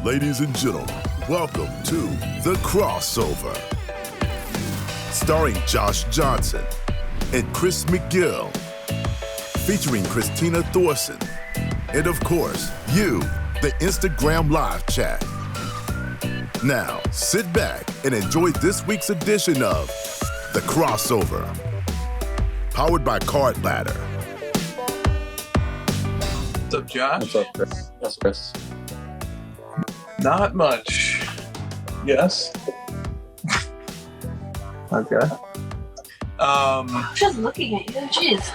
Ladies and gentlemen, welcome to The Crossover. Starring Josh Johnson and Chris McGill. Featuring Christina Thorson. And of course, you, the Instagram live chat. Now, sit back and enjoy this week's edition of The Crossover. Powered by Card Ladder. What's up, Josh? What's up, Chris? Yes, Chris. Not much. Yes? Okay. Just looking at you, jeez.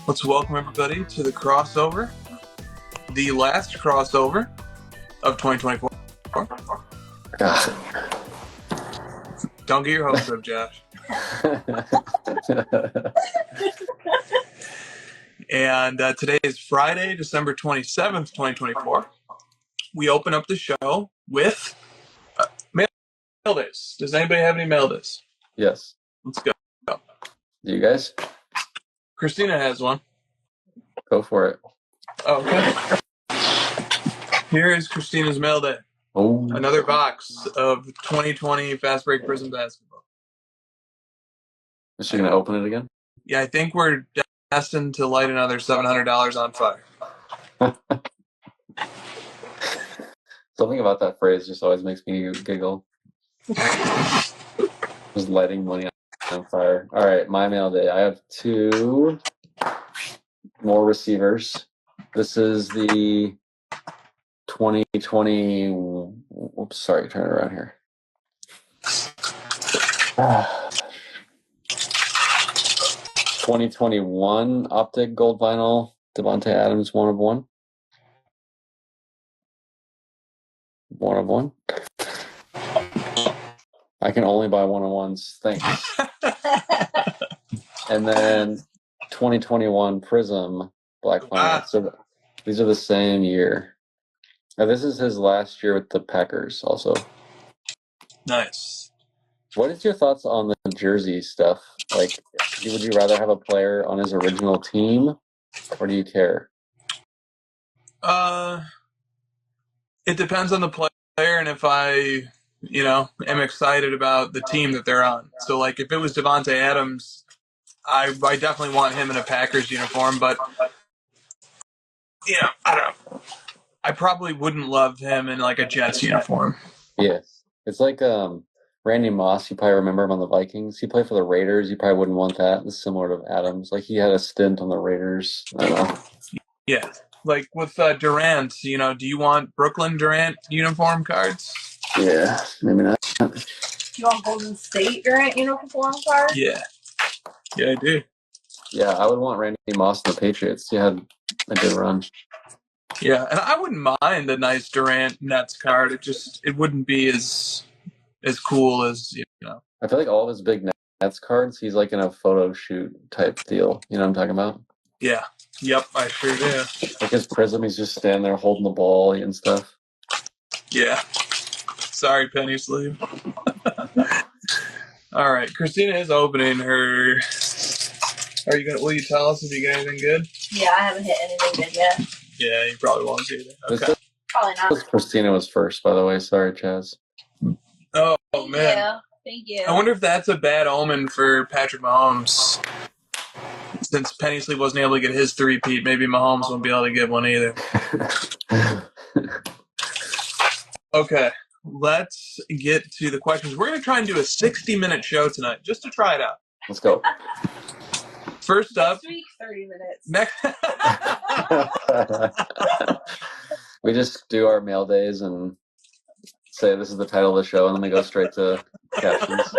Let's welcome everybody to the crossover. The last crossover of 2024. Don't get your hopes up, Josh. And today is Friday, December 27th, 2024. We open up the show with mail days. Does anybody have any mail days? Yes. Let's go. Do you guys? Christina has one. Go for it. Okay. Here is Christina's mail day. Oh. Another box of 2020 Fast Break Prison Basketball. Is she going to open it again? Yeah, I think we're destined to light another $700 on fire. Something about that phrase just always makes me giggle. Just lighting money on fire. All right, my mail day. I have two more receivers. This is the 2020. Oops, sorry, turn it around here. 2021 Optic Gold Vinyl Devontae Adams 1 of 1. 1 of 1. I can only buy 1 of 1s. Thanks. And then 2021 Prism Black Vinyl. So these are the same year. Now, this is his last year with the Packers also. Nice. What is your thoughts on the jersey stuff? Like, would you rather have a player on his original team, or do you care? It depends on the player and if I, am excited about the team that they're on. So, like, if it was Devontae Adams, I definitely want him in a Packers uniform, but, I don't know. I probably wouldn't love him in, like, a Jets uniform. Yes. It's like Randy Moss, you probably remember him on the Vikings. He played for the Raiders. You probably wouldn't want that. It's similar to Adams. Like, he had a stint on the Raiders. I don't know. Yeah. Like with Durant, do you want Brooklyn Durant uniform cards? Yeah, maybe not. You want Golden State Durant uniform card? Yeah. Yeah, I do. Yeah, I would want Randy Moss and the Patriots. He had a good run. Yeah, and I wouldn't mind a nice Durant Nets card. It wouldn't be as cool as, I feel like all of his big Nets cards, he's like in a photo shoot type deal. You know what I'm talking about? Yeah. Yep, I sure do. Like his Prism, he's just standing there holding the ball and stuff. Yeah. Sorry, Penny Sleeve. All right, Christina is opening her. Will you tell us if you get anything good? Yeah, I haven't hit anything good yet. Yeah, you probably won't either. Okay. Probably not. Christina was first, by the way. Sorry, Chaz. Oh, man. Yeah, thank you. I wonder if that's a bad omen for Patrick Mahomes. Since Penny Sleeve wasn't able to get his three-peat, maybe Mahomes won't be able to get one either. Okay, let's get to the questions. We're going to try and do a 60-minute show tonight, just to try it out. Let's go. First up. Next week, 30 minutes. We just do our mail days and say this is the title of the show, and then we go straight to captions.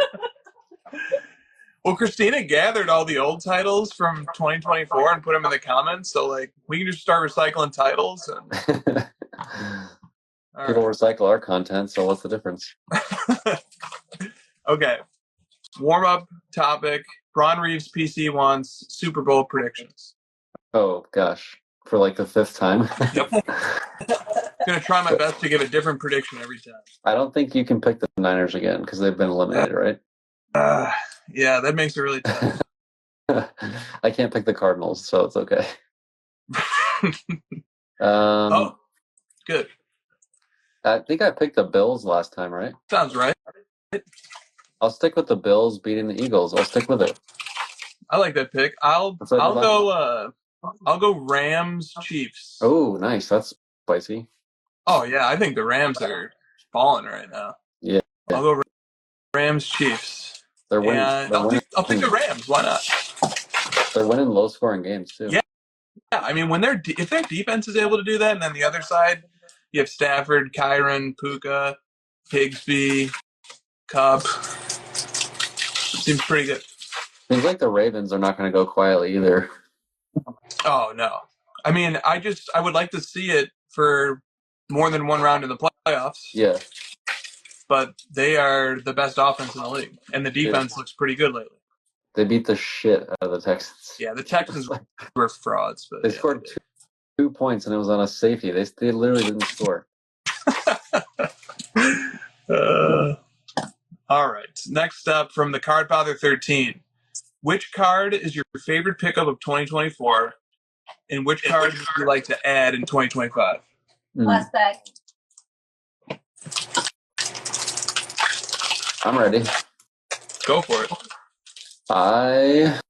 Well, Christina gathered all the old titles from 2024 and put them in the comments, so we can just start recycling titles. And... People recycle our content, so what's the difference? Okay. Warm-up topic. Ron Reeves PC wants Super Bowl predictions. Oh, gosh. For the 5th time? Yep. I'm going to try my best to give a different prediction every time. I don't think you can pick the Niners again because they've been eliminated, right? Yeah, that makes it really tough. I can't pick the Cardinals, so it's okay. good. I think I picked the Bills last time, right? Sounds right. I'll stick with the Bills beating the Eagles. I'll stick with it. I like that pick. I'll go Rams Chiefs. Oh, nice. That's spicy. Oh yeah, I think the Rams are balling right now. Yeah. I'll go Rams Chiefs. They're winning. And I'll take the Rams. Why not? They're winning low-scoring games too. Yeah. I mean, if their defense is able to do that, and then the other side, you have Stafford, Kyron, Puka, Higsby, Cup. Seems pretty good. Seems like the Ravens are not going to go quietly either. Oh no! I mean, I would like to see it for more than one round in the playoffs. Yeah. But they are the best offense in the league, and the defense looks pretty good lately. They beat the shit out of the Texans. Yeah, the Texans were frauds, but they scored 2 points, and it was on a safety. They literally didn't score. All right. Next up from the Card Father 13. Which card is your favorite pickup of 2024, and which card would you like to add in 2025? Last bag. I'm ready. Go for it. I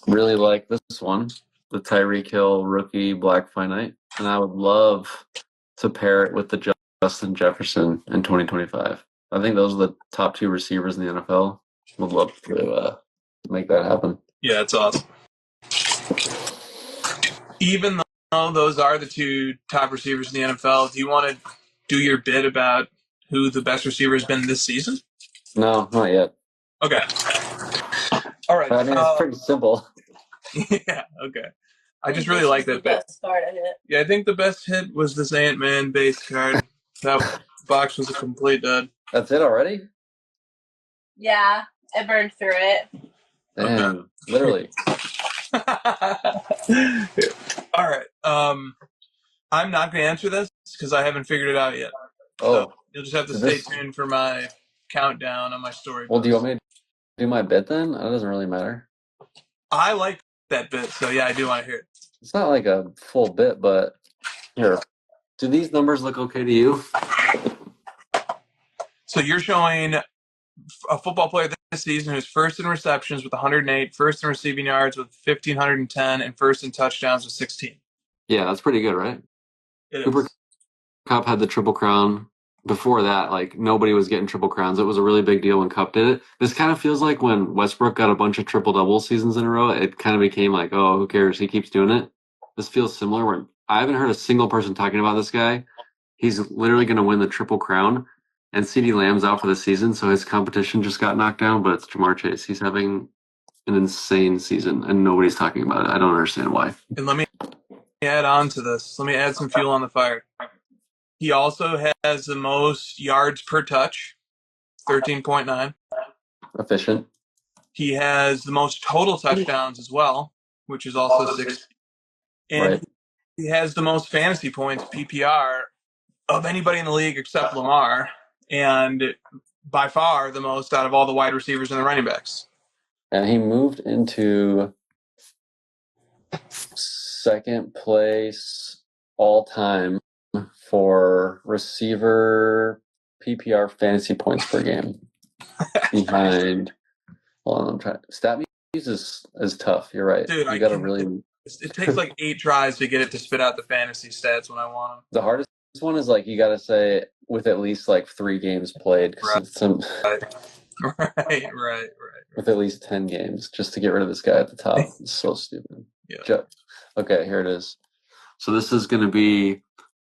really like this one, the Tyreek Hill rookie Black Finite, and I would love to pair it with the Justin Jefferson in 2025. I think those are the top 2 receivers in the NFL. Would love to make that happen. Yeah, it's awesome. Even though those are the 2 top receivers in the NFL, do you want to do your bit about who the best receiver has been this season? No, not yet. Okay. All right. I mean, it's pretty simple. Yeah, okay. I just really like that bit. Yeah, I think the best hit was this Ant-Man base card. That box was a complete dud. That's it already? Yeah, I burned through it. Damn, okay. Literally. All right. I'm not going to answer this because I haven't figured it out yet. Oh. So you'll just have to stay tuned for my countdown on my story. Well, do you want me to do my bit then? That doesn't really matter. I like that bit, so yeah, I do want to hear it. It's not like a full bit, but here. Do these numbers look okay to you? So you're showing a football player this season who's first in receptions with 108, first in receiving yards with 1,510, and first in touchdowns with 16. Yeah, that's pretty good, right? Cooper Kupp had the Triple Crown. Before that, like, nobody was getting Triple Crowns. It was a really big deal when Kupp did it. This kind of feels like when Westbrook got a bunch of triple-double seasons in a row, it kind of became like, oh, who cares? He keeps doing it. This feels similar. Where I haven't heard a single person talking about this guy. He's literally going to win the Triple Crown, and CeeDee Lamb's out for the season, so his competition just got knocked down, but it's Jamar Chase. He's having an insane season, and nobody's talking about it. I don't understand why. And let me add on to this. Let me add some fuel on the fire. He also has the most yards per touch, 13.9. Efficient. He has the most total touchdowns as well, which is also 6. And right. He has the most fantasy points, PPR, of anybody in the league except Lamar, and by far the most out of all the wide receivers and the running backs. And he moved into second place all time for receiver PPR fantasy points per game. Behind, hold on, I'm trying. Stat is tough. You're right. Dude, you got to really. It takes like 8 tries to get it to spit out the fantasy stats when I want them. The hardest one is like you got to say with at least like 3 games played. Right. With at least 10 games just to get rid of this guy at the top. It's so stupid. Yeah. Okay, here it is. So this is going to be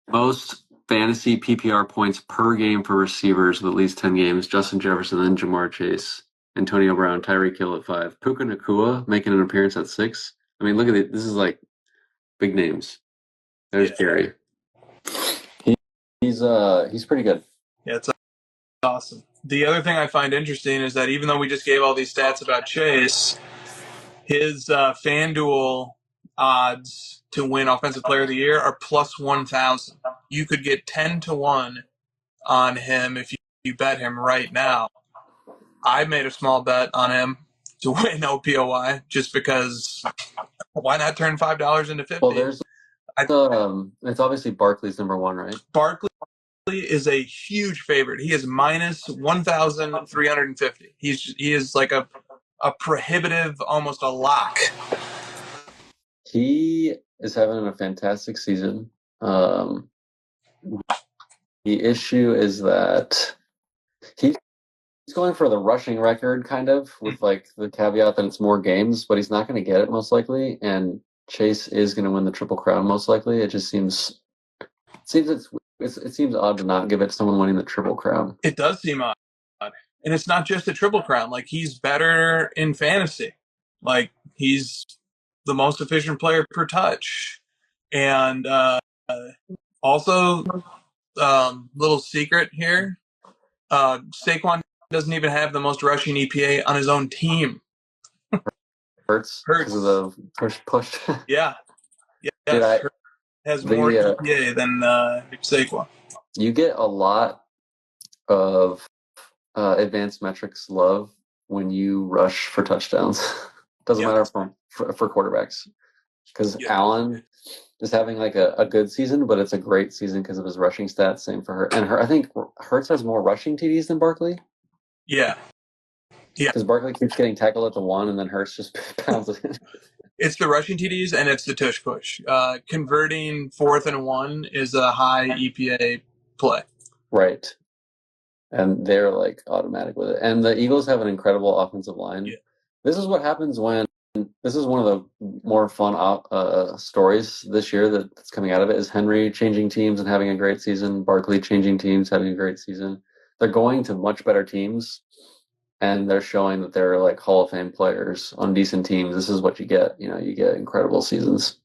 most fantasy PPR points per game for receivers with at least 10 games. Justin Jefferson, then Jamar Chase, Antonio Brown, Tyreek Hill at 5. Puka Nacua making an appearance at 6. I mean, look at it. This is like big names. There's Gary. He's pretty good. Yeah, it's awesome. The other thing I find interesting is that even though we just gave all these stats about Chase, his FanDuel odds to win Offensive Player of the Year are plus 1,000. You could get 10-1 on him if you bet him right now. I made a small bet on him to win OPOY just because why not turn $5 into $50? Well, there's It's obviously Barkley's number one, right? Barkley is a huge favorite. He is minus 1,350. He is like a prohibitive, almost a lock. He is having a fantastic season. The issue is that he's going for the rushing record, kind of, with like the caveat that it's more games, but he's not going to get it most likely. And Chase is going to win the Triple Crown most likely. It just seems it seems odd to not give it to someone winning the Triple Crown. It does seem odd, and it's not just a Triple Crown. Like, he's better in fantasy. Like, he's the most efficient player per touch, and also, little secret here: Saquon doesn't even have the most rushing EPA on his own team. Hurts because of the push. Yeah. Dude, has more EPA than Saquon. You get a lot of advanced metrics love when you rush for touchdowns. Doesn't matter for quarterbacks, because Allen is having like a good season, but it's a great season because of his rushing stats. Same for her. And I think Hurts has more rushing TDs than Barkley. Yeah. Because Barkley keeps getting tackled at the one, and then Hurts just pounds it in. It's the rushing TDs and it's the tush push. Converting 4th and 1 is a high EPA play. Right. And they're like automatic with it. And the Eagles have an incredible offensive line. Yeah. This is what happens when this is one of the more fun stories this year that's coming out of it, is Henry changing teams and having a great season, Barkley changing teams, having a great season. They're going to much better teams, and they're showing that they're like Hall of Fame players on decent teams. This is what you get. You get incredible seasons.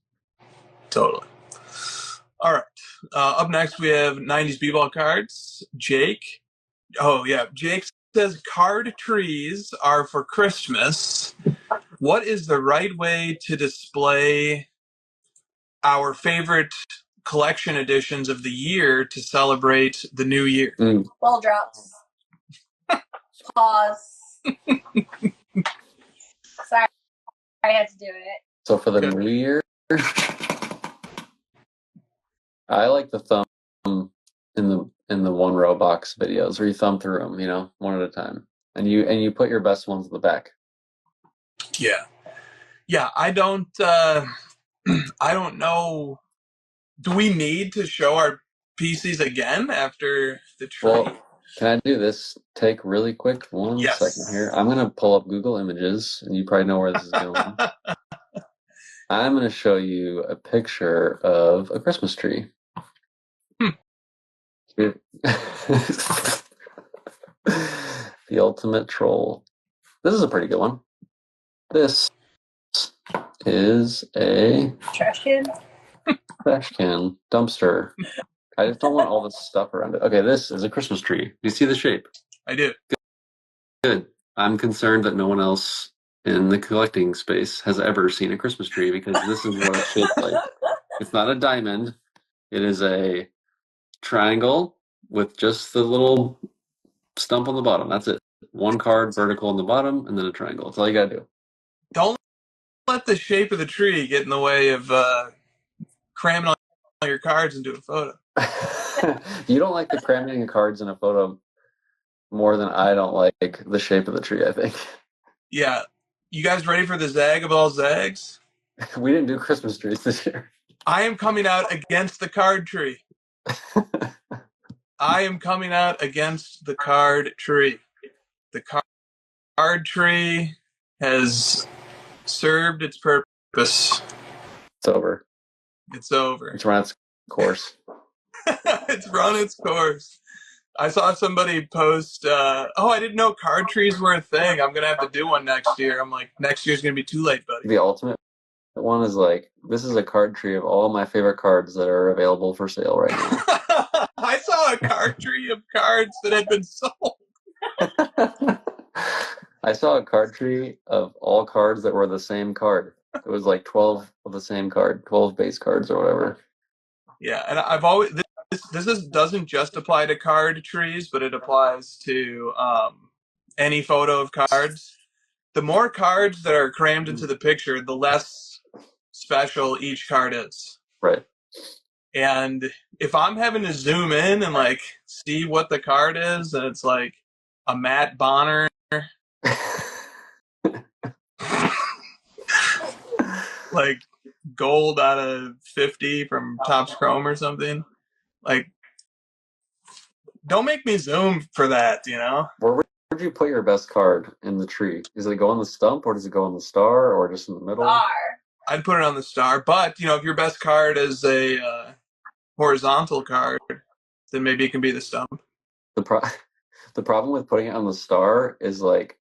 Totally. All right. Up next, we have 90s b-ball cards. Jake. Oh, yeah. Jake says card trees are for Christmas. What is the right way to display our favorite collection editions of the year to celebrate the new year? Ball drops. Pause. Sorry, I had to do it. So for the new year, I like the thumb in the one row box videos where you thumb through them, one at a time, and you put your best ones in the back. Yeah. I don't know. Do we need to show our PCs again after the tree? Well, can I do this take really quick? One second here. I'm going to pull up Google Images, and you probably know where this is going. I'm going to show you a picture of a Christmas tree. The ultimate troll. This is a pretty good one. This is a trash can dumpster. I just don't want all this stuff around it. Okay, this is a Christmas tree. Do you see the shape? I do. Good. I'm concerned that no one else in the collecting space has ever seen a Christmas tree, because this is what it's shaped like. It's not a diamond. It is a triangle with just the little stump on the bottom. That's it. One card vertical on the bottom, and then a triangle. That's all you gotta do. Don't let the shape of the tree get in the way of cramming all your cards into a photo. You don't like the cramming of cards in a photo more than I don't like the shape of the tree, I think. Yeah. You guys ready for the zag of all zags? We didn't do Christmas trees this year. I am coming out against the card tree. I am coming out against the card tree. The card tree has served its purpose. It's over. It's over. It's run its course. It's run its course. I saw somebody post, I didn't know card trees were a thing. I'm going to have to do one next year. I'm like, next year's going to be too late, buddy. The ultimate one is like, this is a card tree of all my favorite cards that are available for sale right now. I saw a card tree of cards that had been sold. I saw a card tree of all cards that were the same card. It was like 12 of the same card, 12 base cards or whatever. Yeah, and I've always... This doesn't just apply to card trees, but it applies to any photo of cards. The more cards that are crammed into the picture, the less special each card is. Right. And if I'm having to zoom in and like see what the card is, and it's like a Matt Bonner, like gold out of 50 from Topps Chrome or something, like don't make me zoom for that, you know? Where would you put your best card in the tree? Does it go on the stump, or does it go on the star, or just in the middle? Star. I'd put it on the star, but you know, if your best card is a horizontal card, then maybe it can be the stump. The problem with putting it on the star is like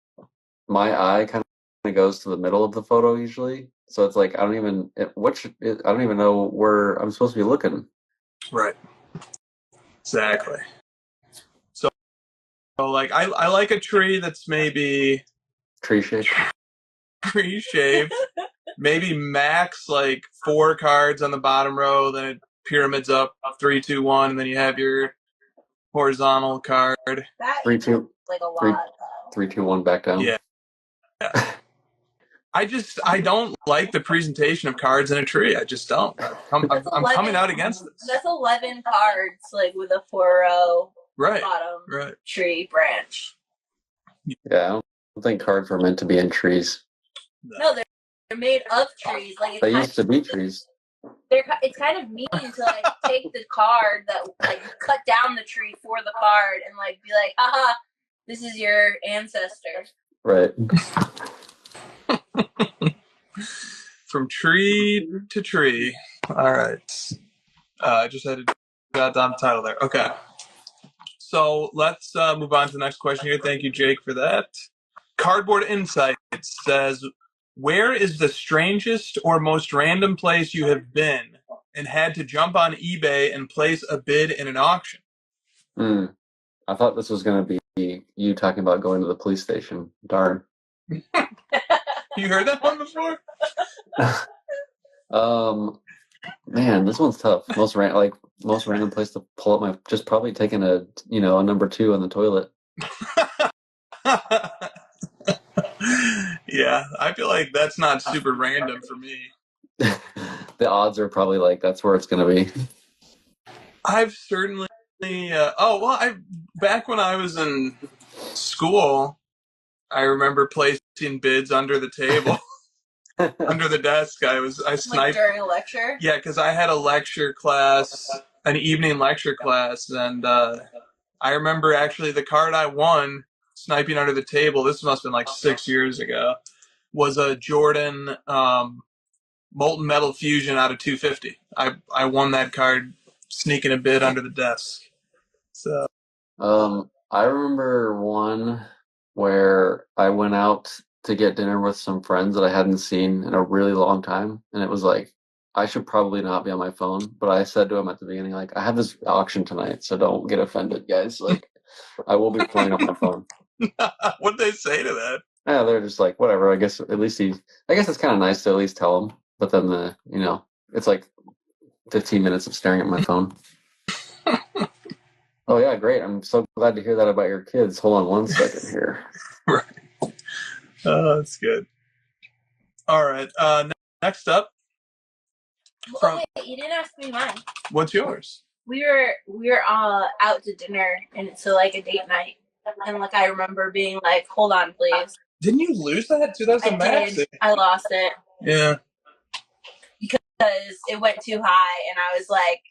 my eye kind of goes to the middle of the photo usually, so it's like I don't even know where I'm supposed to be looking. Right. Exactly. So like I like a tree that's maybe Tree shape. tree shaped, maybe max like 4 cards on the bottom row, then it pyramids up 3, 2, 1, and then you have your horizontal card. That 3, 2, like a 3, lot. 3, 2, 1 back down. Yeah. I don't like the presentation of cards in a tree. I just don't. I'm coming out against this. That's 11 cards, like with a 4-row Right. bottom tree branch. Yeah, I don't think cards were meant to be in trees. No, they're made of trees. Like They used to be trees. It's kind of mean to like take the card that like cut down the tree for the card and like be like, haha, this is your ancestor. Right. From tree to tree. All right. I just had to jot down the title there. Okay. So let's move on to the next question here. Thank you, Jake, for that. Cardboard Insights says, where is the strangest or most random place you have been and had to jump on eBay and place a bid in an auction? I thought this was going to be you talking about going to the police station. Darn. You heard that one before? Man, this one's tough. Most random place to pull up my, just probably taking a number 2 on the toilet. Yeah, I feel like that's not super random for me. The odds are probably like that's where it's going to be. I've certainly back when I was in school, I remember placing bids under the table. Under the desk. I sniped like during a lecture. Yeah, because I had a lecture class, an evening lecture class, and I remember actually the card I won sniping under the table. This must have been like 6 years ago. Was a Jordan Molten Metal Fusion out of 250. I won that card sneaking a bid under the desk. So I remember one where I went out to get dinner with some friends that I hadn't seen in a really long time, and it was like I should probably not be on my phone, but I said to them at the beginning, like, I have this auction tonight, so don't get offended, guys. Like, I will be playing on my phone. What'd they say to that? Yeah, they're just like, whatever. I guess it's kind of nice to at least tell them. But then it's like 15 minutes of staring at my phone. Oh yeah, great. I'm so glad to hear that about your kids. Hold on one second here. Right. Oh, that's good. All right. Next up. Wait, you didn't ask me mine. What's yours? We were out to dinner, and so like a date night, and like I remember being like, "Hold on, please." Didn't you lose that? I did. I lost it. Yeah. Because it went too high, and I was like,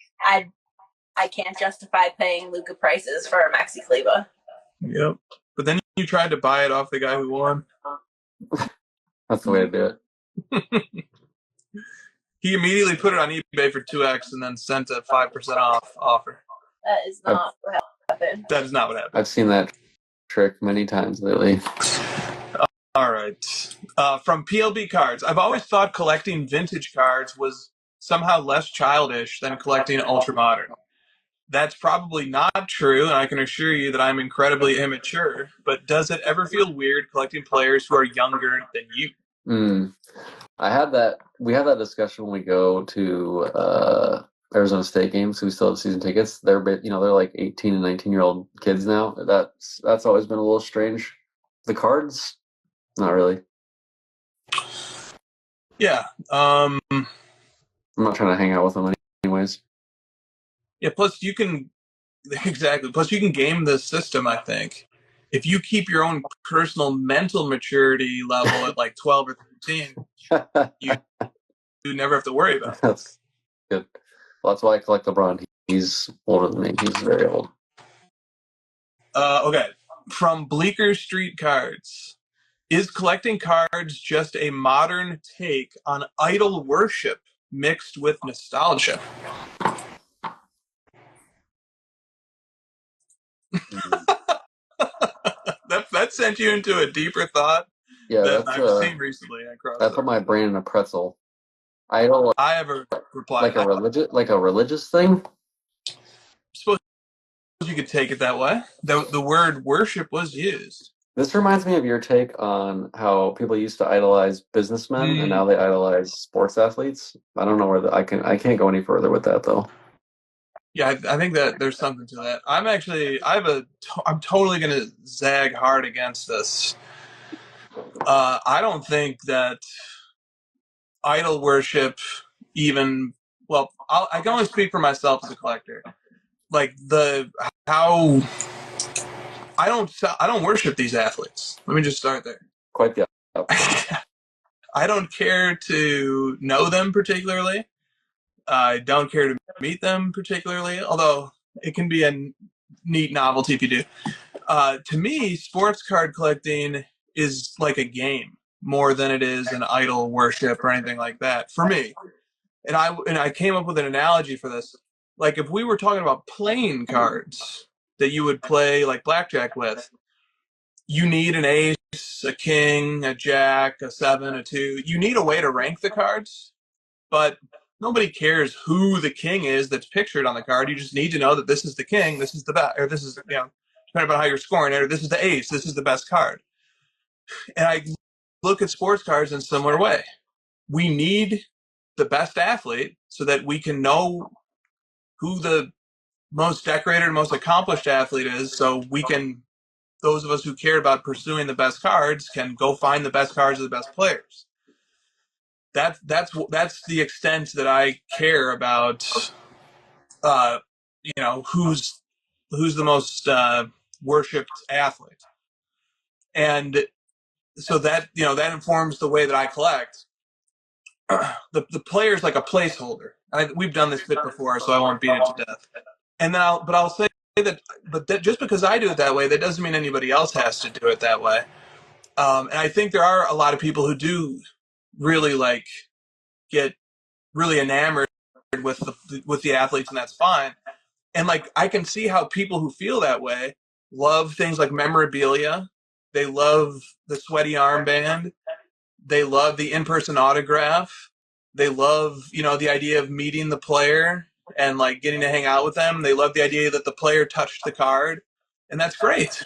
I can't justify paying Luca prices for a Maxi Kleba. Yep. But then you tried to buy it off the guy who won. That's the way to do it. He immediately put it on eBay for 2x and then sent a 5% off offer. That is not what happened. That is not what happened. I've seen that trick many times lately. All right. From PLB Cards, I've always thought collecting vintage cards was somehow less childish than collecting ultra modern. That's probably not true, and I can assure you that I'm incredibly immature, but does it ever feel weird collecting players who are younger than you? We have that discussion when we go to Arizona State games. We still have season tickets. They're like 18 and 19-year-old kids now. That's always been a little strange. The cards, not really. Yeah. I'm not trying to hang out with them anyways. Yeah, plus you can exactly. Plus you can game the system, I think. If you keep your own personal mental maturity level at like 12 or 13, you never have to worry about That's this. good. Well, that's why I collect LeBron. He's older than me. He's very old. Okay. From Bleecker Street Cards. Is collecting cards just a modern take on idol worship mixed with nostalgia? That sent you into a deeper thought Yeah, than that's I've seen recently across that put my brain in a pretzel. Idol, I have a reply. like a religious thing. Suppose you could take it that way. The word worship was used. This reminds me of your take on how people used to idolize businessmen and now they idolize sports athletes. I don't know where I can't go any further with that though. Yeah, I think that there's something to that. I'm totally going to zag hard against this. I don't think that idol worship even, well, I can only speak for myself as a collector. Like how I don't worship these athletes. Let me just start there. Quite the opposite. I don't care to know them particularly. I don't care to meet them particularly, although it can be a neat novelty if you do. To me, sports card collecting is like a game more than it is an idol worship or anything like that. For me, and I came up with an analogy for this. Like if we were talking about playing cards that you would play like blackjack with, you need an ace, a king, a jack, a 7, a 2. You need a way to rank the cards, but nobody cares who the king is that's pictured on the card. You just need to know that this is the king, this is the best, or this is, depending on how you're scoring it, or this is the ace, this is the best card. And I look at sports cards in a similar way. We need the best athlete so that we can know who the most decorated, most accomplished athlete is, so we can, those of us who care about pursuing the best cards can go find the best cards of the best players. That's the extent that I care about. Who's the most worshipped athlete, and so that informs the way that I collect. The player's like a placeholder. We've done this bit before, so I won't beat it to death. And then I'll say that just because I do it that way, that doesn't mean anybody else has to do it that way. And I think there are a lot of people who do really get really enamored with the athletes, and that's fine. And I can see how people who feel that way love things like memorabilia. They love the sweaty armband. They love the in-person autograph. They love, the idea of meeting the player and getting to hang out with them. They love the idea that the player touched the card, and that's great.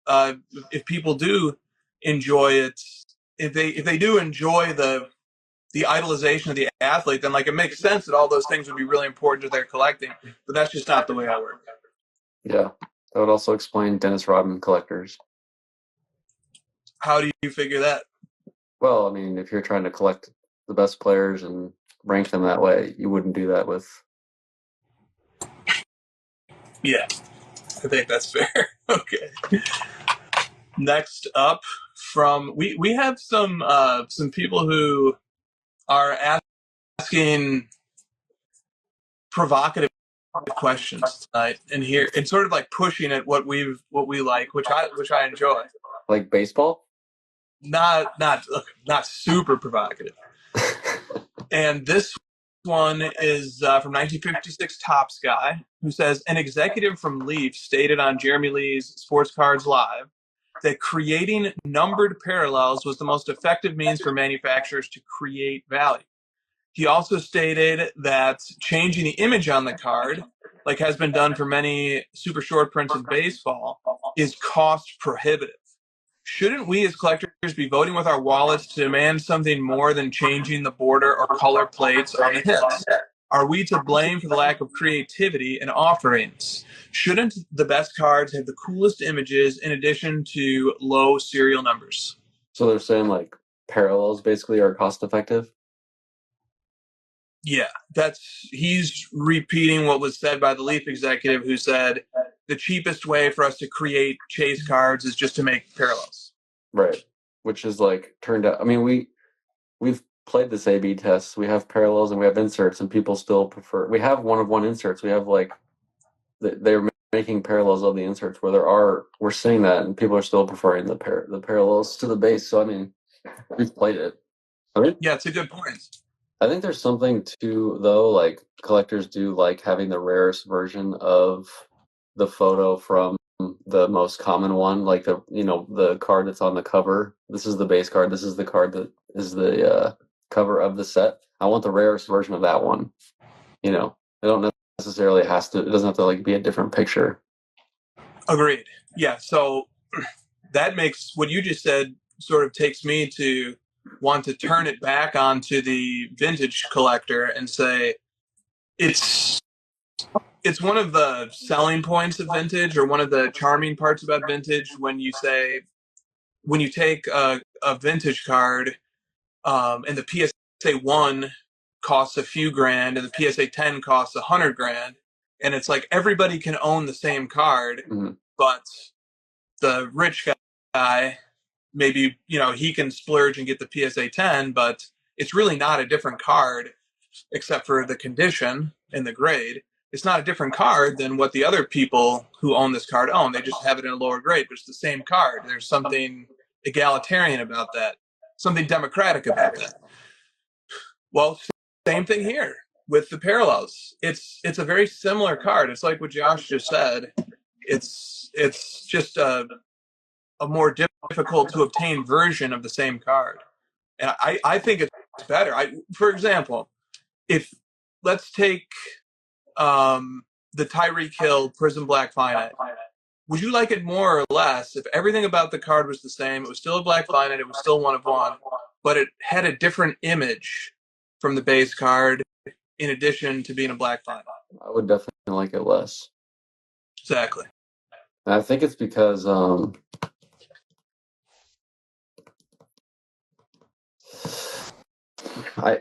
If people do enjoy it, if they do enjoy the idolization of the athlete, then it makes sense that all those things would be really important to their collecting. But that's just not the way I work. Yeah, that would also explain Dennis Rodman collectors. How do you figure that? Well, I mean, if you're trying to collect the best players and rank them that way, you wouldn't do that with. Yeah, I think that's fair. Okay. Next up, from we have some people who are asking provocative questions tonight, and here and sort of pushing at what we like, which I enjoy. Like baseball? Not super provocative. And this one is from 1956 Topps Guy, who says an executive from Leaf stated on Jeremy Lee's Sports Cards Live that creating numbered parallels was the most effective means for manufacturers to create value. He also stated that changing the image on the card, like has been done for many super short prints in baseball, is cost prohibitive. Shouldn't we as collectors be voting with our wallets to demand something more than changing the border or color plates on the hits? Are we to blame for the lack of creativity and offerings? Shouldn't the best cards have the coolest images in addition to low serial numbers? So they're saying parallels basically are cost effective? Yeah, he's repeating what was said by the Leaf executive who said the cheapest way for us to create chase cards is just to make parallels. Right. Which is like turned out. I mean, we've played this A/B test. We have parallels and we have inserts, and people still prefer. We have one of one inserts. We have like they're making parallels of the inserts where we're seeing that, and people are still preferring the parallels to the base. So I mean, we've played it. Yeah, it's a good point. I think there's something to though, like collectors do like having the rarest version of the photo from the most common one, like the card that's on the cover. This is the base card. This is the card that is the cover of the set. I want the rarest version of that one. You know, I don't necessarily it doesn't have to like be a different picture. Agreed. Yeah, so that makes what you just said sort of takes me to want to turn it back onto the vintage collector and say it's one of the selling points of vintage, or one of the charming parts about vintage, when you take a vintage card, and the PSA 1 costs a few grand and the PSA 10 costs $100,000, and it's like everybody can own the same card, but the rich guy, maybe, he can splurge and get the PSA 10, but it's really not a different card except for the condition and the grade. It's not a different card than what the other people who own this card own. They just have it in a lower grade, but it's the same card. There's something egalitarian about that, something democratic about that. Well, same thing here with the parallels. It's a very similar card. It's like what Josh just said. It's just a more difficult to obtain version of the same card. And I think it's better. For example, if let's take the Tyreek Hill Prism Black Finite. Would you like it more or less if everything about the card was the same? It was still a Black Finite, it was still one of one, but it had a different image from the base card in addition to being a Black Finite? I would definitely like it less. Exactly. And I think it's because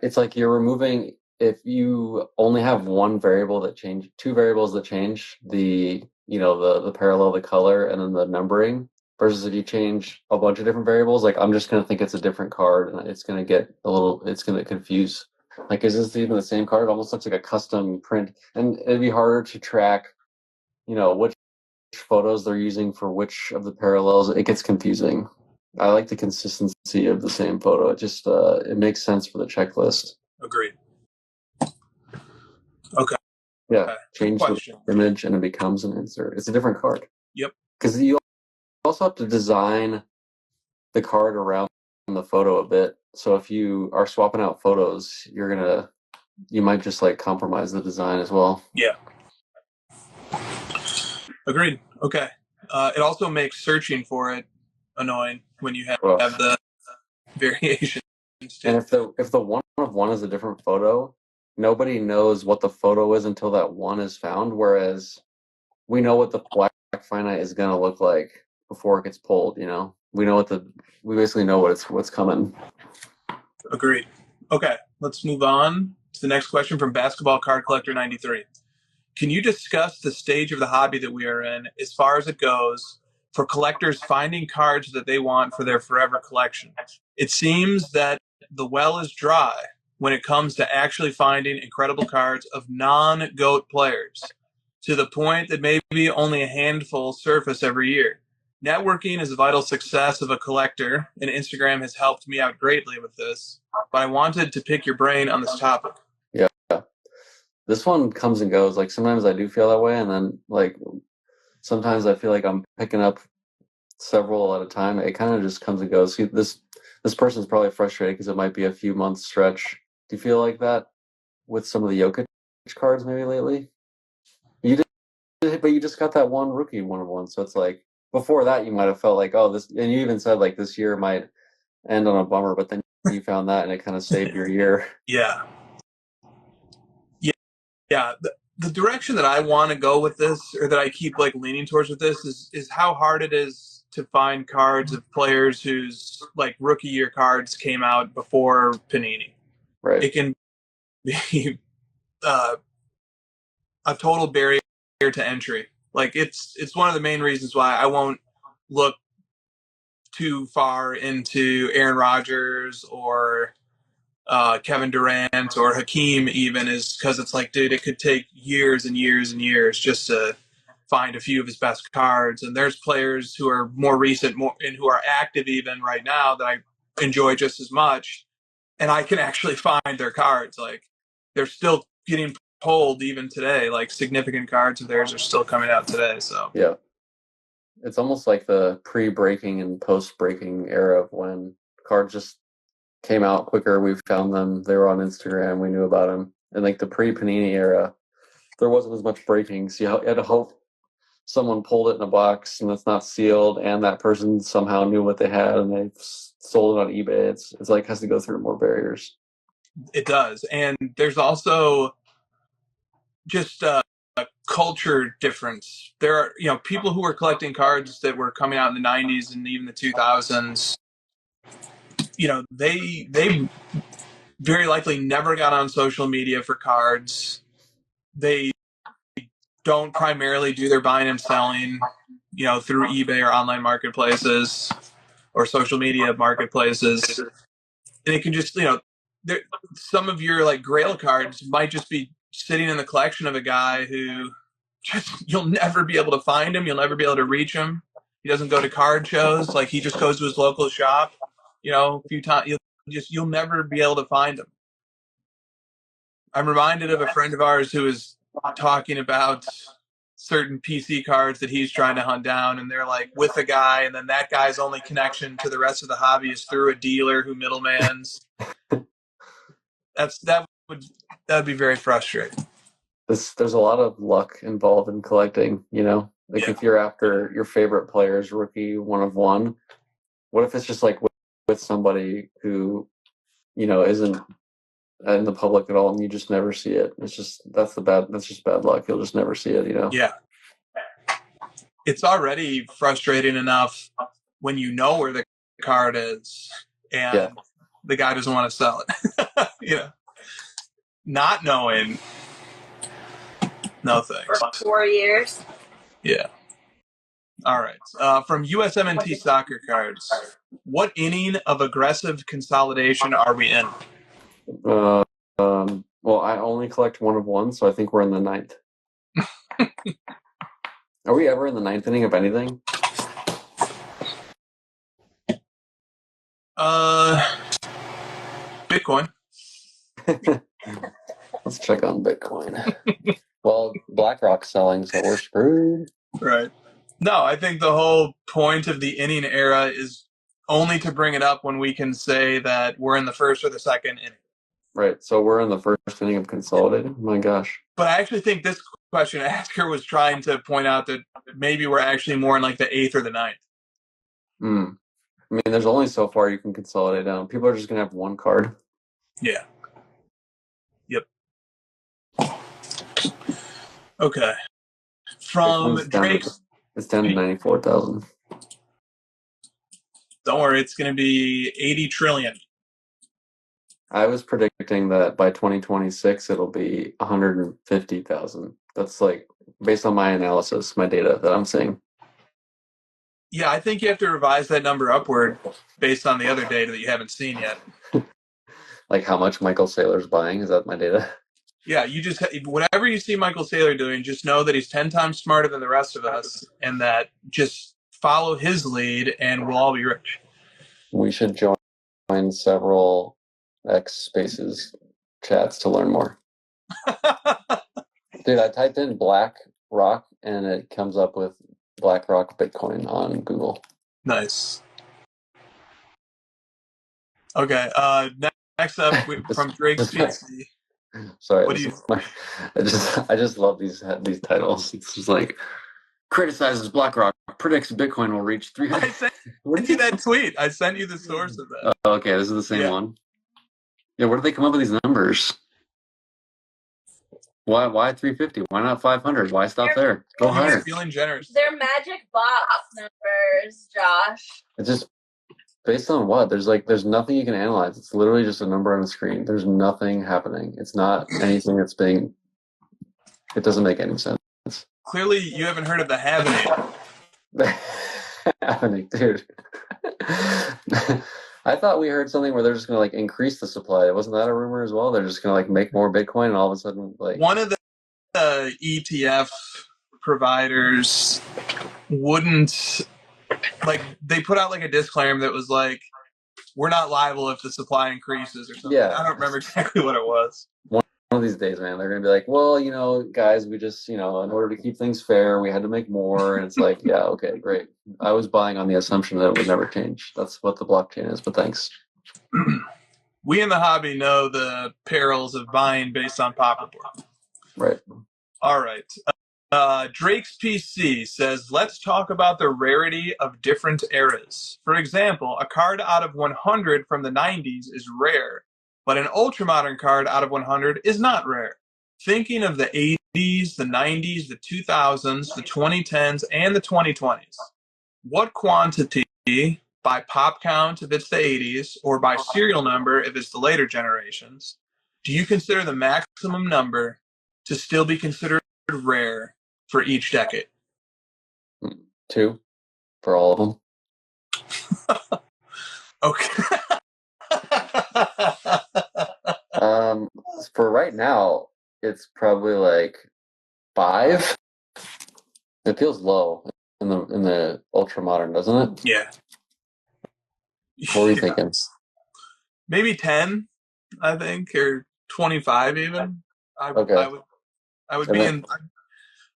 it's like you're removing, if you only have one variable that change, two variables that change, the parallel, the color, and then the numbering, versus if you change a bunch of different variables, like I'm just gonna think it's a different card, and it's gonna confuse. Like, is this even the same card? It almost looks like a custom print, and it'd be harder to track, which photos they're using for which of the parallels. It gets confusing. I like the consistency of the same photo. It just it makes sense for the checklist. Agreed. Okay. Yeah, okay. Change the image and it becomes an insert. It's a different card. Yep. Because you also have to design the card around the photo a bit. So if you are swapping out photos, you might just like compromise the design as well. Yeah. Agreed. Okay. It also makes searching for it annoying when you have the variations. And if the one of one is a different photo, nobody knows what the photo is until that one is found. Whereas we know what the Black Finite is going to look like before it gets pulled. We basically know what's coming. Agreed. Okay, let's move on to the next question from Basketball Card Collector 93. Can you discuss the stage of the hobby that we are in as far as it goes for collectors finding cards that they want for their forever collection? It seems that the well is dry when it comes to actually finding incredible cards of non-GOAT players, to the point that maybe only a handful surface every year. Networking is a vital success of a collector, and Instagram has helped me out greatly with this, but I wanted to pick your brain on this topic. Yeah. This one comes and goes. Like, sometimes I do feel that way, and then, like, sometimes I feel like I'm picking up several at a time. It kind of just comes and goes. This person's probably frustrated because it might be a few months stretch. Do you feel like that with some of the Jokic cards maybe lately? You did, but you just got that one rookie one-of-one, so it's like, before that you might have felt like, oh, this, and you even said like this year might end on a bummer, but then you found that and it kind of saved your year. Yeah. The direction that I want to go with this, or that I keep like leaning towards with this, is how hard it is to find cards of players whose like rookie year cards came out before Panini. Right. It can be a total barrier to entry. Like it's one of the main reasons why I won't look too far into Aaron Rodgers or Kevin Durant or Hakeem even, is because it's like, dude, it could take years and years and years just to find a few of his best cards. And there's players who are more recent and who are active even right now that I enjoy just as much, and I can actually find their cards. Like they're still getting pulled even today. Like significant cards of theirs are still coming out today. So Yeah. It's almost like the pre-breaking and post-breaking era of when cards just came out quicker. We found them. They were on Instagram. We knew about them. And like the pre-Panini era, there wasn't as much breaking. So you had to hope someone pulled it in a box and it's not sealed, and that person somehow knew what they had and they sold it on eBay. It's like has to go through more barriers. it does. And there's also just a culture difference. There are, people who were collecting cards that were coming out in the 90s and even the 2000s. They very likely never got on social media for cards. They don't primarily do their buying and selling, through eBay or online marketplaces or social media marketplaces. And it can just, some of your like Grail cards might just be sitting in the collection of a guy who just, you'll never be able to find him. You'll never be able to reach him. He doesn't go to card shows. Like he just goes to his local shop, a few times. You'll never be able to find him. I'm reminded of a friend of ours who was talking about certain PC cards that he's trying to hunt down, and they're like with a guy, and then that guy's only connection to the rest of the hobby is through a dealer who middlemans. That'd be very frustrating. There's a lot of luck involved in collecting, if you're after your favorite player's rookie 1 of 1, what if it's just like with somebody who, isn't in the public at all and you just never see it? That's just bad luck. You'll just never see it, Yeah. It's already frustrating enough when you know where the card is and the guy doesn't want to sell it. Not knowing, no thanks. For 4 years. Yeah. All right. From USMNT Soccer Cards, what inning of aggressive consolidation are we in? Well, I only collect 1 of 1, so I think we're in the 9th. Are we ever in the 9th inning of anything? Bitcoin. Let's check on Bitcoin. Well, BlackRock's selling, so we're screwed. Right. No, I think the whole point of the inning era is only to bring it up when we can say that we're in the first or the second inning. Right. So we're in the first inning of consolidating. My gosh. But I actually think this question asker was trying to point out that maybe we're actually more in like the 8th or the 9th. I mean, there's only so far you can consolidate down. People are just going to have 1 card. Yeah. Yep. Okay. From Drake's... It's down to 94,000. Don't worry, it's going to be 80 trillion. I was predicting that by 2026 it'll be 150,000. That's like based on my analysis, my data that I'm seeing. Yeah, I think you have to revise that number upward based on the other data that you haven't seen yet. Like how much Michael Saylor's buying? Is that my data? Yeah, you just whatever you see Michael Saylor doing, just know that he's 10 times smarter than the rest of us, and that just follow his lead, and we'll all be rich. We should join several X Spaces chats to learn more. Dude, I typed in BlackRock and it comes up with BlackRock Bitcoin on Google. Nice. Okay. Next up from Drake's PC. Sorry, what do you? I just love these titles. It's just like criticizes BlackRock, predicts Bitcoin will reach 300. I sent you that tweet. I sent you the source of that. Oh, okay, this is the same one. Yeah, where do they come up with these numbers? Why 350? Why not 500? Why stop there? Go higher. Feeling generous. They're magic box numbers, Josh. Based on what? There's nothing you can analyze. It's literally just a number on a screen. There's nothing happening. It's not anything that's being. It doesn't make any sense. Clearly, you haven't heard of the happening. Happening, dude. I thought we heard something where they're just gonna like increase the supply. Wasn't that a rumor as well? They're just gonna like make more Bitcoin, and all of a sudden, like One of the ETF providers wouldn't like. They put out like a disclaimer that was like, "We're not liable if the supply increases" or something. Yeah. I don't remember exactly what it was. One of these days, man, they're gonna be like, well, guys, we just, in order to keep things fair, we had to make more, and it's like, yeah, okay, great. I was buying on the assumption that it would never change. That's what the blockchain is, but thanks. We in the hobby know the perils of buying based on pop report. Right. All right. Drake's PC says, let's talk about the rarity of different eras. For example, a card out of 100 from the 90s is rare, but an ultramodern card out of 100 is not rare. Thinking of the 80s, the 90s, the 2000s, the 2010s, and the 2020s. What quantity, by pop count if it's the 80s, or by serial number if it's the later generations, do you consider the maximum number to still be considered rare for each decade? 2 for all of them. Okay. For right now, it's probably like 5. It feels low in the ultra modern, doesn't it? Yeah. What were you thinking? Maybe 10, I think, or 25 even. Okay. I would be in.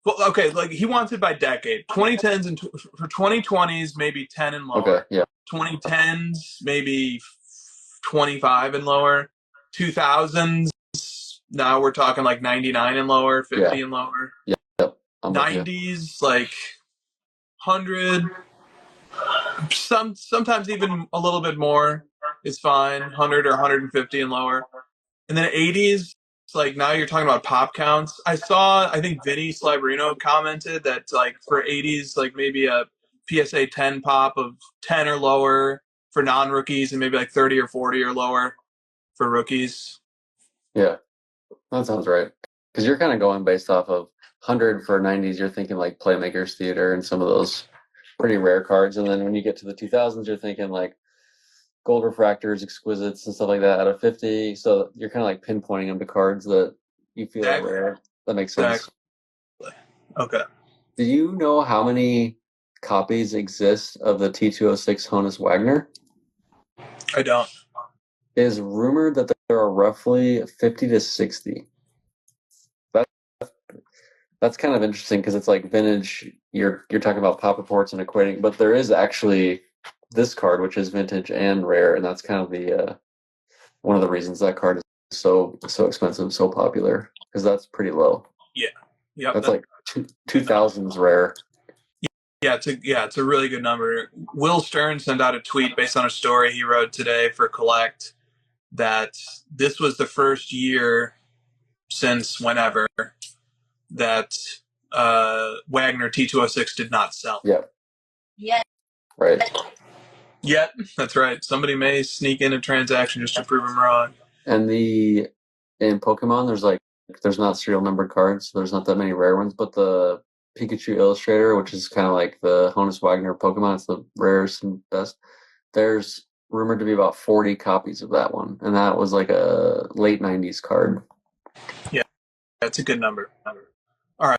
Well, okay, like he wants it by decade. 2010s and for 2020s, maybe 10 and lower. Okay, yeah. 2010s, maybe 25 and lower. 2000s, now we're talking like 99 and lower, 50 and lower. Yeah. Yep. 90s, like 100. Sometimes even a little bit more is fine. 100 or 150 and lower. And then 80s, like now you're talking about pop counts. I think Vinny Slabrino commented that like for 80s, like maybe a PSA 10 pop of 10 or lower for non-rookies and maybe like 30 or 40 or lower for rookies. Yeah, that sounds right. Because you're kind of going based off of 100 for 90s, you're thinking like Playmakers Theater and some of those pretty rare cards. And then when you get to the 2000s, you're thinking like Gold Refractors, Exquisites, and stuff like that out of 50. So you're kind of like pinpointing them to cards that you feel are rare. That makes sense. Okay. Do you know how many copies exist of the T206 Honus Wagner? I don't. It is rumored that there are roughly 50 to 60. That's kind of interesting because it's like vintage. You're talking about pop reports and equating, but there is actually this card, which is vintage and rare, and that's kind of the one of the reasons that card is so expensive, so popular, because that's pretty low. Yeah, yeah, that's like 2000s rare. Yeah, it's a really good number. Will Stern sent out a tweet based on a story he wrote today for Collect that this was the first year since whenever that Wagner T206 did not sell. Yeah. Yeah. Right. Yet, that's right. Somebody may sneak in a transaction just to prove him wrong. And in Pokemon, there's not serial numbered cards, so there's not that many rare ones, but the Pikachu Illustrator, which is kind of like the Honus Wagner Pokemon, it's the rarest and best. There's rumored to be about 40 copies of that one, and that was like a late 90s card. Yeah, that's a good number. All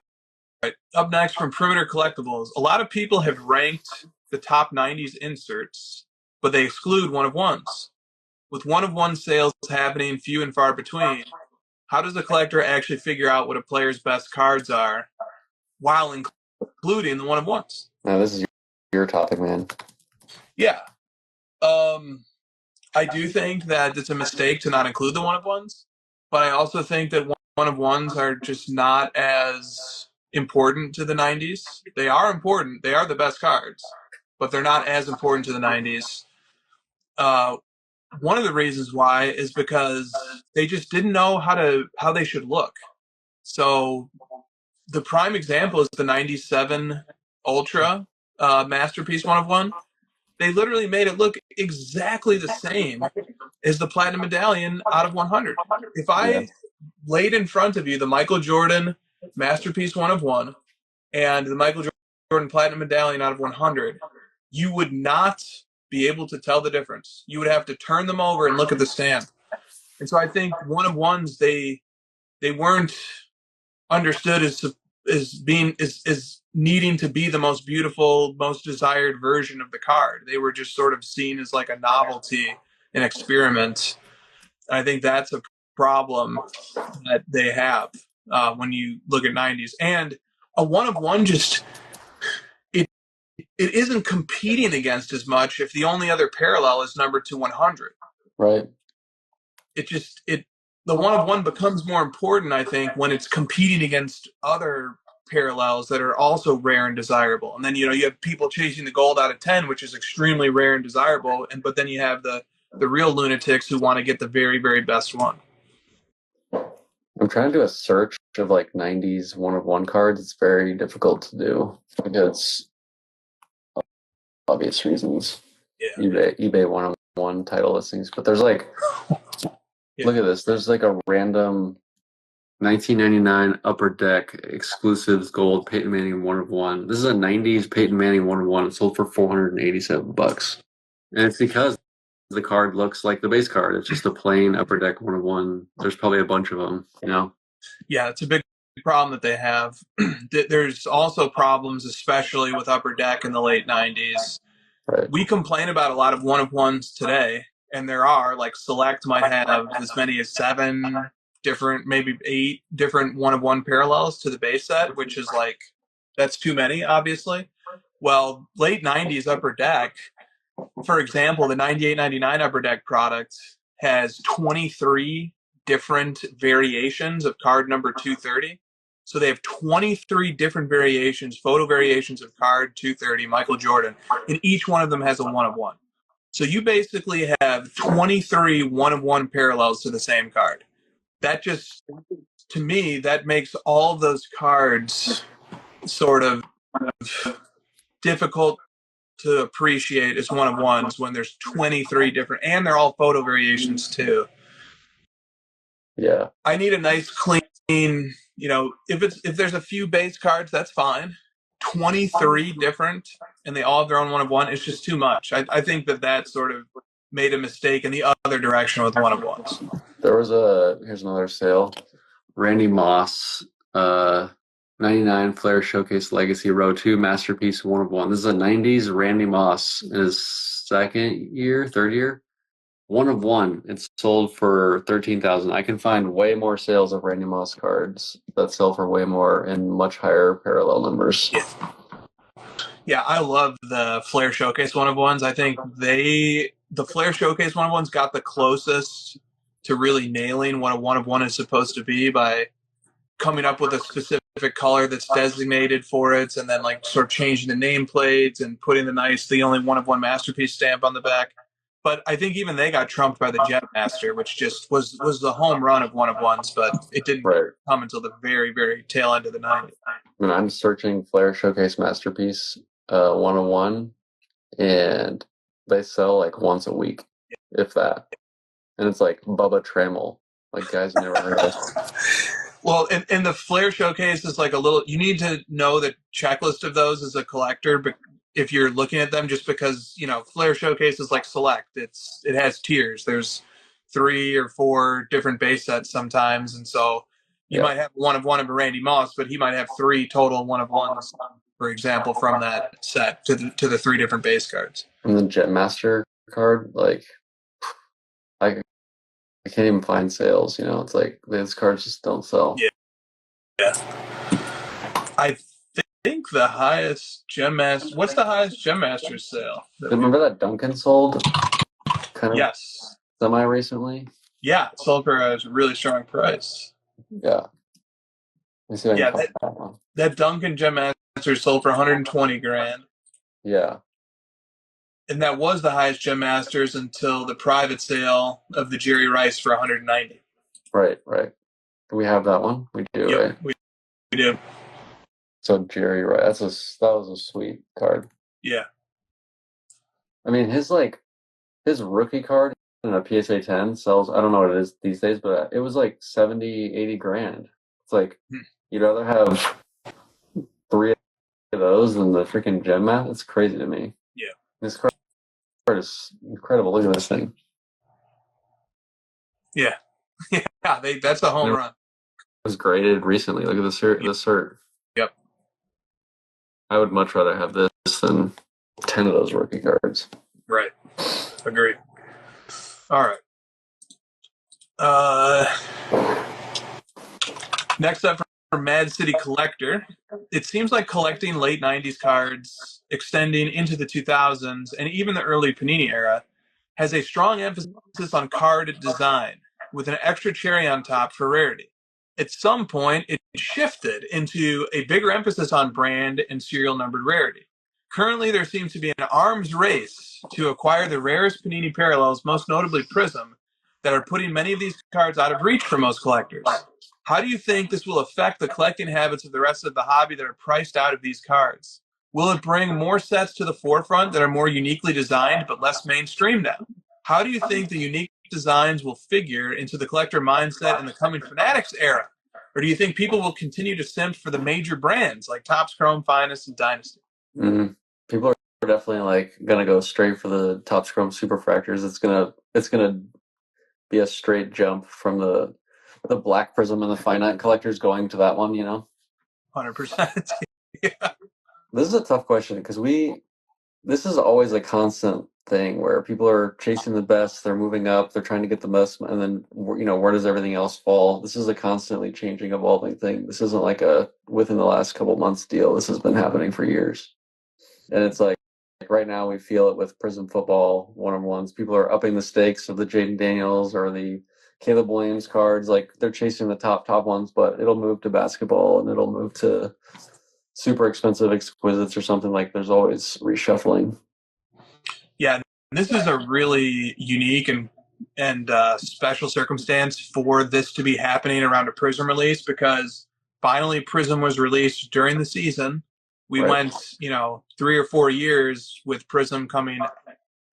right. Up next from Perimeter Collectibles, a lot of people have ranked the top 90s inserts, but they exclude one-of-ones. With one-of-one sales happening few and far between, how does a collector actually figure out what a player's best cards are while including the one-of-ones? Now, this is your topic, man. Yeah. I do think that it's a mistake to not include the one-of-ones, but I also think that one-of-ones are just not as important to the 90s. They are important. They are the best cards, but they're not as important to the 90s. One of the reasons why is because they just didn't know how they should look. So the prime example is the 97 Ultra Masterpiece one-of-one. They literally made it look exactly the same as the Platinum Medallion out of 100. If I laid in front of you the Michael Jordan Masterpiece 1 of 1 and the Michael Jordan Platinum Medallion out of 100, you would not be able to tell the difference. You would have to turn them over and look at the stamp. And so I think 1 of 1s, they weren't understood as needing to be the most beautiful, most desired version of the card. They were just sort of seen as like a novelty, an experiment. And I think that's a problem that they have when you look at 90s. And a 1 of 1 just it isn't competing against as much if the only other parallel is number 100. Right. The 1 of 1 becomes more important, I think, when it's competing against other parallels that are also rare and desirable. And then you have people chasing the gold out of 10, which is extremely rare and desirable, but then you have the real lunatics who want to get the very, very best one. I'm trying to do a search of like 90s 1 of 1 cards. It's very difficult to do because obvious reasons. Yeah. eBay 1 of 1 title listings, but there's like look at this. There's like a random 1999 Upper Deck exclusives gold Peyton Manning 1 of 1. This is a 90s Peyton Manning 1 of 1. It sold for $487, and it's because the card looks like the base card. It's just a plain Upper Deck 1 of 1. There's probably a bunch of them, Yeah, it's a big problem that they have. There's also problems, especially with Upper Deck in the late 90s. Right. We complain about a lot of 1 of 1s today, and there are, like, Select might have as many as 7 different, maybe 8 different 1 of 1 parallels to the base set, which is like, that's too many, obviously. Well, late 90s Upper Deck, for example, the 98-99 Upper Deck product has 23 different variations of card number 230. So they have 23 different variations, photo variations of card 230, Michael Jordan, and each one of them has a 1 of 1. So you basically have 23 1 of 1 parallels to the same card. That just, to me, that makes all of those cards sort of difficult to appreciate as 1 of 1s when there's 23 different, and they're all photo variations too. Yeah. I need a nice clean, if there's a few base cards, that's fine. 23 different, and they all have their own 1 of 1. It's just too much. I think that sort of made a mistake in the other direction with 1 of 1s. There was here's another sale. Randy Moss, 99 Flair Showcase Legacy Row 2 Masterpiece 1 of 1. This is a 90s Randy Moss in his third year. 1 of 1. It's sold for $13,000. I can find way more sales of Randy Moss cards that sell for way more and much higher parallel numbers. Yeah, I love the Flair Showcase 1 of 1s. I think the Flair Showcase 1 of 1s got the closest to really nailing what a 1 of 1 is supposed to be by coming up with a specific color that's designated for it, and then like sort of changing the nameplates and putting the only 1 of 1 masterpiece stamp on the back. But I think even they got trumped by the Jet Master, which just was the home run of 1 of 1s, but it didn't come until the very, very tail end of the 90s. And I'm searching Flair Showcase Masterpiece 1 of 1, and they sell like once a week, if that. And it's like Bubba Trammell. Like, guys never heard of it. Well, and the Flair Showcase is like you need to know the checklist of those as a collector, but if you're looking at them, just because, Flair Showcase is like Select. It has tiers. There's 3 or 4 different base sets sometimes, and so you might have 1 of 1 of a Randy Moss, but he might have 3 total 1 of 1s, for example, from that set to the 3 different base cards. And the Jet Master card, like, I can't even find sales. It's like these cards just don't sell. Yeah. I think the highest Gem Master. What's the highest Gem Master sale? Remember that Duncan sold? Yes. Semi recently. Yeah, it sold for a really strong price. Yeah. Let me see if I can find that one. That Duncan Gem Master sold for $120,000. Yeah. And that was the highest Gem Masters until the private sale of the Jerry Rice for $190,000. Right. Do we have that one? We do, yep, right? We do. So Jerry Rice, that was a sweet card. Yeah. I mean, his rookie card in a PSA 10 sells, I don't know what it is these days, but it was like 70, 80 grand. It's like, you'd rather have three of those than the freaking gem mat? It's crazy to me. Yeah. This card is incredible. Look at this thing. Yeah. Yeah. That's a home run. It was graded recently. Look at this cert. Yep. I would much rather have this than 10 of those rookie cards. Right. Agreed. All right. Next up from Mad City Collector. It seems like collecting late 90s cards extending into the 2000s and even the early Panini era has a strong emphasis on card design with an extra cherry on top for rarity. At some point, it shifted into a bigger emphasis on brand and serial numbered rarity. Currently, there seems to be an arms race to acquire the rarest Panini parallels, most notably Prism, that are putting many of these cards out of reach for most collectors. How do you think this will affect the collecting habits of the rest of the hobby that are priced out of these cards? Will it bring more sets to the forefront that are more uniquely designed but less mainstream now? How do you think the unique designs will figure into the collector mindset in the coming Fanatics era? Or do you think people will continue to simp for the major brands like Topps Chrome, Finest, and Dynasty? Mm-hmm. People are definitely like gonna go straight for the Topps Chrome Superfractors. It's gonna be a straight jump from the Black Prism and the Finite collectors going to that one, 100%. Yeah. This is a tough question because this is always a constant thing where people are chasing the best, they're moving up, they're trying to get the most, and then where does everything else fall? This is a constantly changing, evolving thing. This isn't like a within the last couple months deal. This has been happening for years, and it's like right now we feel it with Prism Football one-on-ones. People are upping the stakes of the Jaden Daniels or the Caleb Williams cards. Like they're chasing the top ones, but it'll move to basketball and it'll move to super expensive exquisites or something. Like there's always reshuffling. Yeah, this is a really unique and special circumstance for this to be happening around a Prism release because finally Prism was released during the season. We went, 3 or 4 years with Prism coming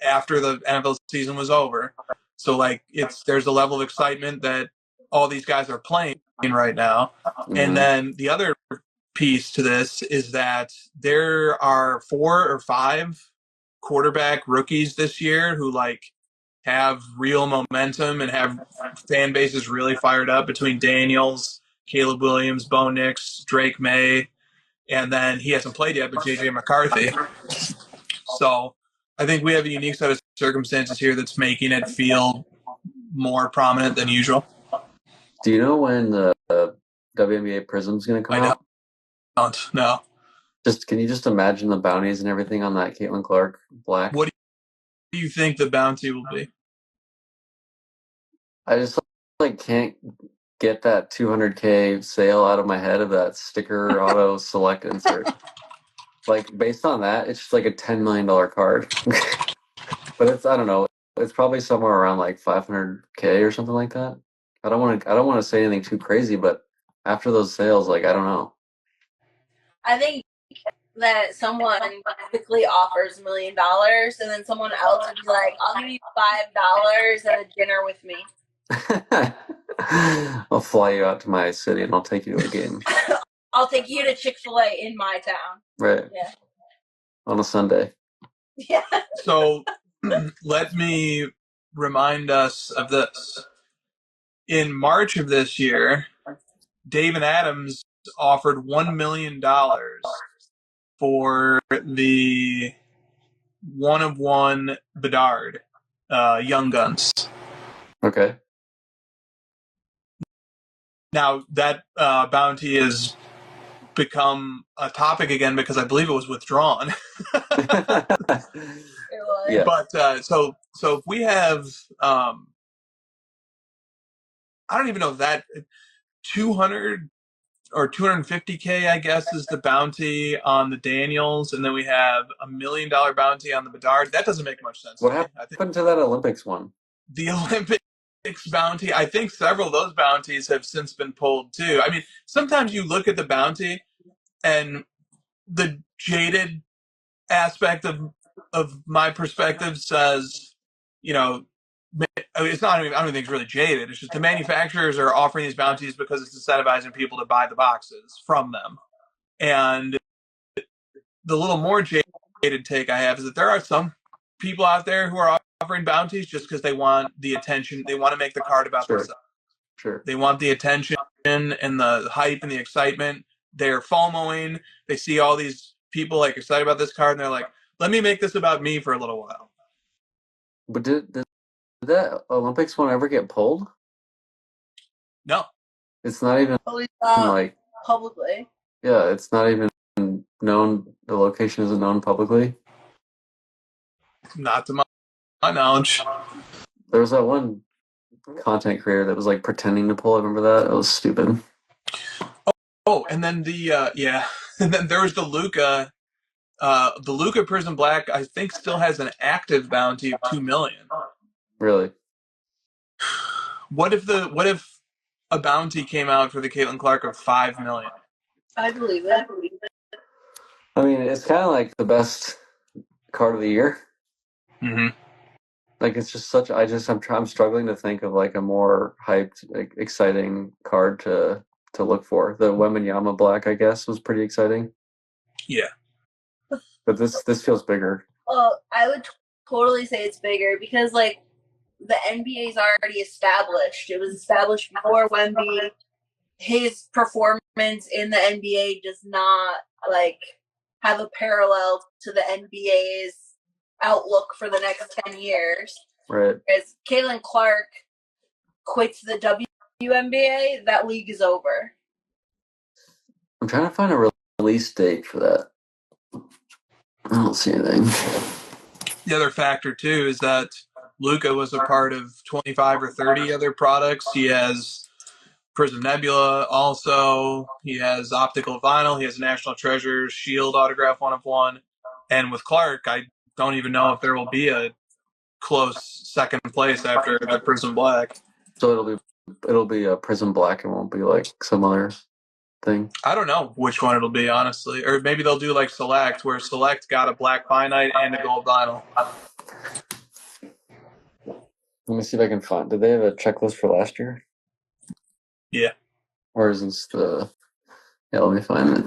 after the NFL season was over. So there's a level of excitement that all these guys are playing right now. Mm-hmm. And then the other piece to this is that there are 4 or 5 quarterback rookies this year who have real momentum and have fan bases really fired up between Daniels, Caleb Williams, Bo Nix, Drake May, and then he hasn't played yet, but JJ McCarthy. So I think we have a unique set of circumstances here that's making it feel more prominent than usual. Do you know when the WNBA Prism's going to come out? I don't. No. Can you just imagine the bounties and everything on that Caitlin Clark Black? What do you think the bounty will be? I just can't get that 200K sale out of my head of that sticker auto select insert. Based on that, it's just like a $10 million card. But I don't know. It's probably somewhere around like 500K or something like that. I don't want to say anything too crazy, but after those sales, I don't know. I think that someone quickly offers $1 million and then someone else would be like, I'll give you $5 and a dinner with me. I'll fly you out to my city and I'll take you to a game. I'll take you to Chick-fil-A in my town. Right. Yeah. On a Sunday. Yeah. So let me remind us of this. In March of this year, David Adams offered $1 million for the 1/1 Bedard Young Guns. Okay. Now that bounty has become a topic again because I believe it was withdrawn. It was. Yeah. But so if we have, I don't even know if that 200 or 250K, I guess, is the bounty on the Daniels, and then we have $1 million bounty on the Bedard. That doesn't make much sense. What happened to that Olympics one? The Olympics bounty, I think several of those bounties have since been pulled too. I mean, sometimes you look at the bounty and the jaded aspect of of my perspective says, you know, it's not. I don't even think it's really jaded. It's just the manufacturers are offering these bounties because it's incentivizing people to buy the boxes from them. And the little more jaded take I have is that there are some people out there who are offering bounties just because they want the attention. They want to make the card about themselves. Sure. They want the attention and the hype and the excitement. They're FOMOing. They see all these people like excited about this card, and they're like, "Let me make this about me for a little while." But did that Olympics one ever get pulled? No, It's not even like publicly. Yeah, it's not even known. The location isn't known publicly. not to my knowledge. There was that one content creator that was like pretending to pull it. Remember that? It was stupid. Oh, and then and then there was the Luca. The Luca Prism Black, I think, still has an active bounty of 2 million. Really? What if a bounty came out for the Caitlin Clark of 5 million? I believe it. I mean, it's kind of like the best card of the year. Mm-hmm. Like it's just such. I'm struggling to think of like a more hyped, like, exciting card to look for. The Wembanyama Black, I guess, was pretty exciting. Yeah. But this feels bigger. Well, I would totally say it's bigger because like the NBA is already established. It was established before Wemby. His performance in the NBA does not like have a parallel to the NBA's outlook for the next 10 years. Right. As Caitlin Clark quits the WNBA, that league is over. I'm trying to find a release date for that. I don't see anything. The other factor too is that Luca was a part of 25 or 30 other products. He has Prism Nebula also. He has optical vinyl. He has National Treasure Shield autograph 1 of 1. And with Clark, I don't even know if there will be a close second place after the Prism Black. So it'll be a Prism Black. It won't be like some other thing. I don't know which one it'll be, honestly. Or maybe they'll do like Select, where Select got a black finite and a gold vinyl. Let me see if I can find. Did they have a checklist for last year? Yeah. Or is this the? Yeah, let me find it.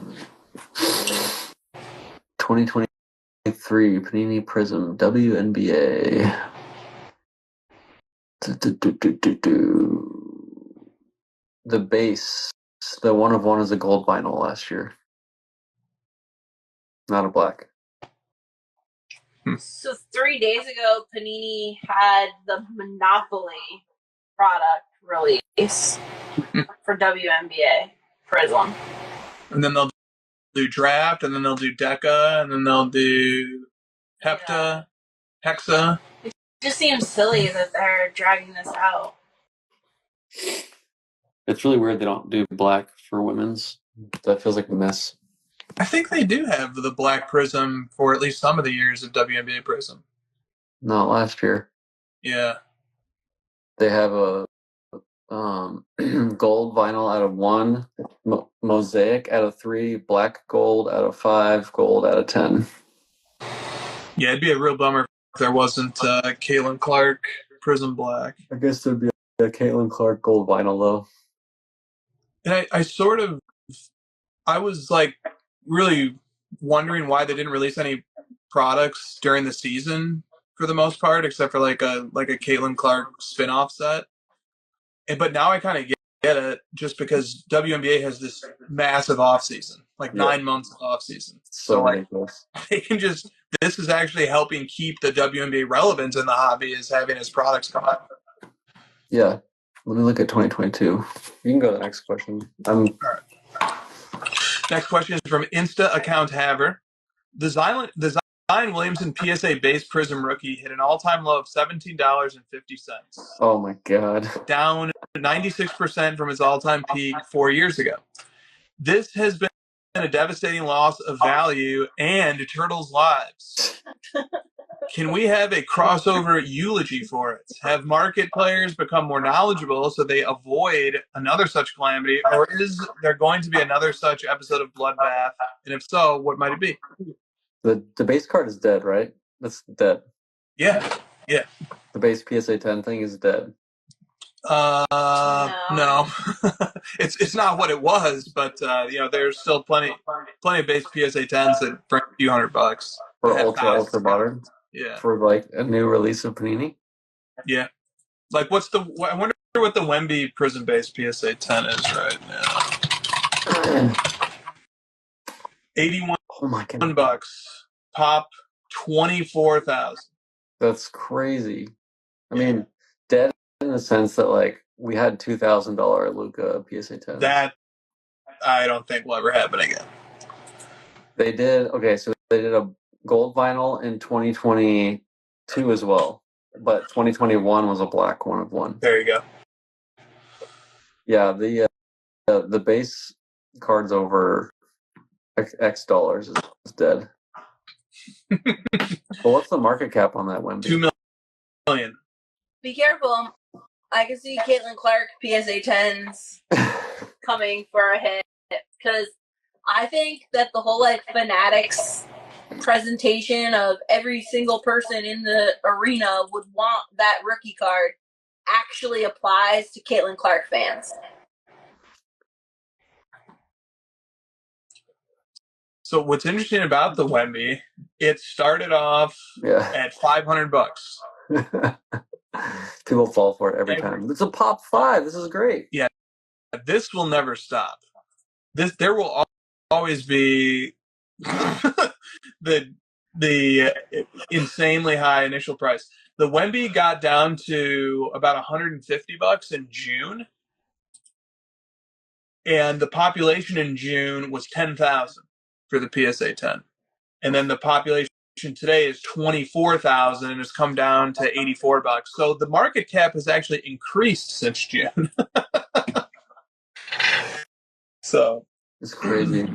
2023 Panini Prism WNBA. The base, the 1 of 1 is a gold vinyl last year. Not a black. So 3 days ago, Panini had the Monopoly product release for WNBA Prism. And then they'll do Draft, and then they'll do Deca, and then they'll do Hepta, Hexa. It just seems silly that they're dragging this out. It's really weird they don't do black for women's. That feels like a mess. I think they do have the black Prism for at least some of the years of WNBA Prism. Not last year. Yeah. They have a gold vinyl out of 1, mosaic out of 3, black gold out of 5, gold out of 10. Yeah, it'd be a real bummer if there wasn't Caitlin Clark Prism Black. I guess there'd be a Caitlin Clark gold vinyl though. And I was like really wondering why they didn't release any products during the season for the most part, except for like a Caitlin Clark spin-off set. But now I kind of get it, just because WNBA has this massive off season, like 9 months of off season. So like they can just. This is actually helping keep the WNBA relevant in the hobby, is having its products come out. Yeah. Let me look at 2022. You can go to the next question. All right. Next question is from Insta account Haver. The Zion Williamson PSA base Prism rookie hit an all-time low of $17.50. Oh my god. Down 96% from its all-time peak 4 years ago. This has been a devastating loss of value and Turtles' lives. Can we have a crossover eulogy for it? Have market players become more knowledgeable so they avoid another such calamity, or is there going to be another such episode of Bloodbath? And if so, what might it be? The base card is dead, right? That's dead. Yeah. The base PSA 10 thing is dead. No. It's not what it was, but there's still plenty of base PSA 10s that bring a few $100 For that have ultra thousands of modern. cards. Yeah. For like a new release of Panini. Yeah. Like I wonder what the Wemby Prison Base PSA 10 is right now. 81 Oh my god. bucks. Pop 24,000. That's crazy. I mean, dead in the sense that like we had $2,000 Luca PSA 10. That I don't think will ever happen again. They did so they did a gold vinyl in 2022 as well, but 2021 was a black one of one. There you go. Yeah, the base cards over X dollars is dead. But what's the market cap on that Wemby? $2 million. Be careful. I can see Caitlin Clark PSA 10s coming for a hit because I think that the whole like Fanatics presentation of every single person in the arena would want that rookie card actually applies to Caitlin Clark fans. So what's interesting about the Wemby, it started off at $500. People fall for it every time. It's a pop 5. This is great. Yeah, this will never stop. There will always be the insanely high initial price. The Wemby got down to about $150 in June, and the population in June was 10,000 for the PSA 10, and then the population today is 24,000 and has come down to $84. So the market cap has actually increased since June. So it's crazy.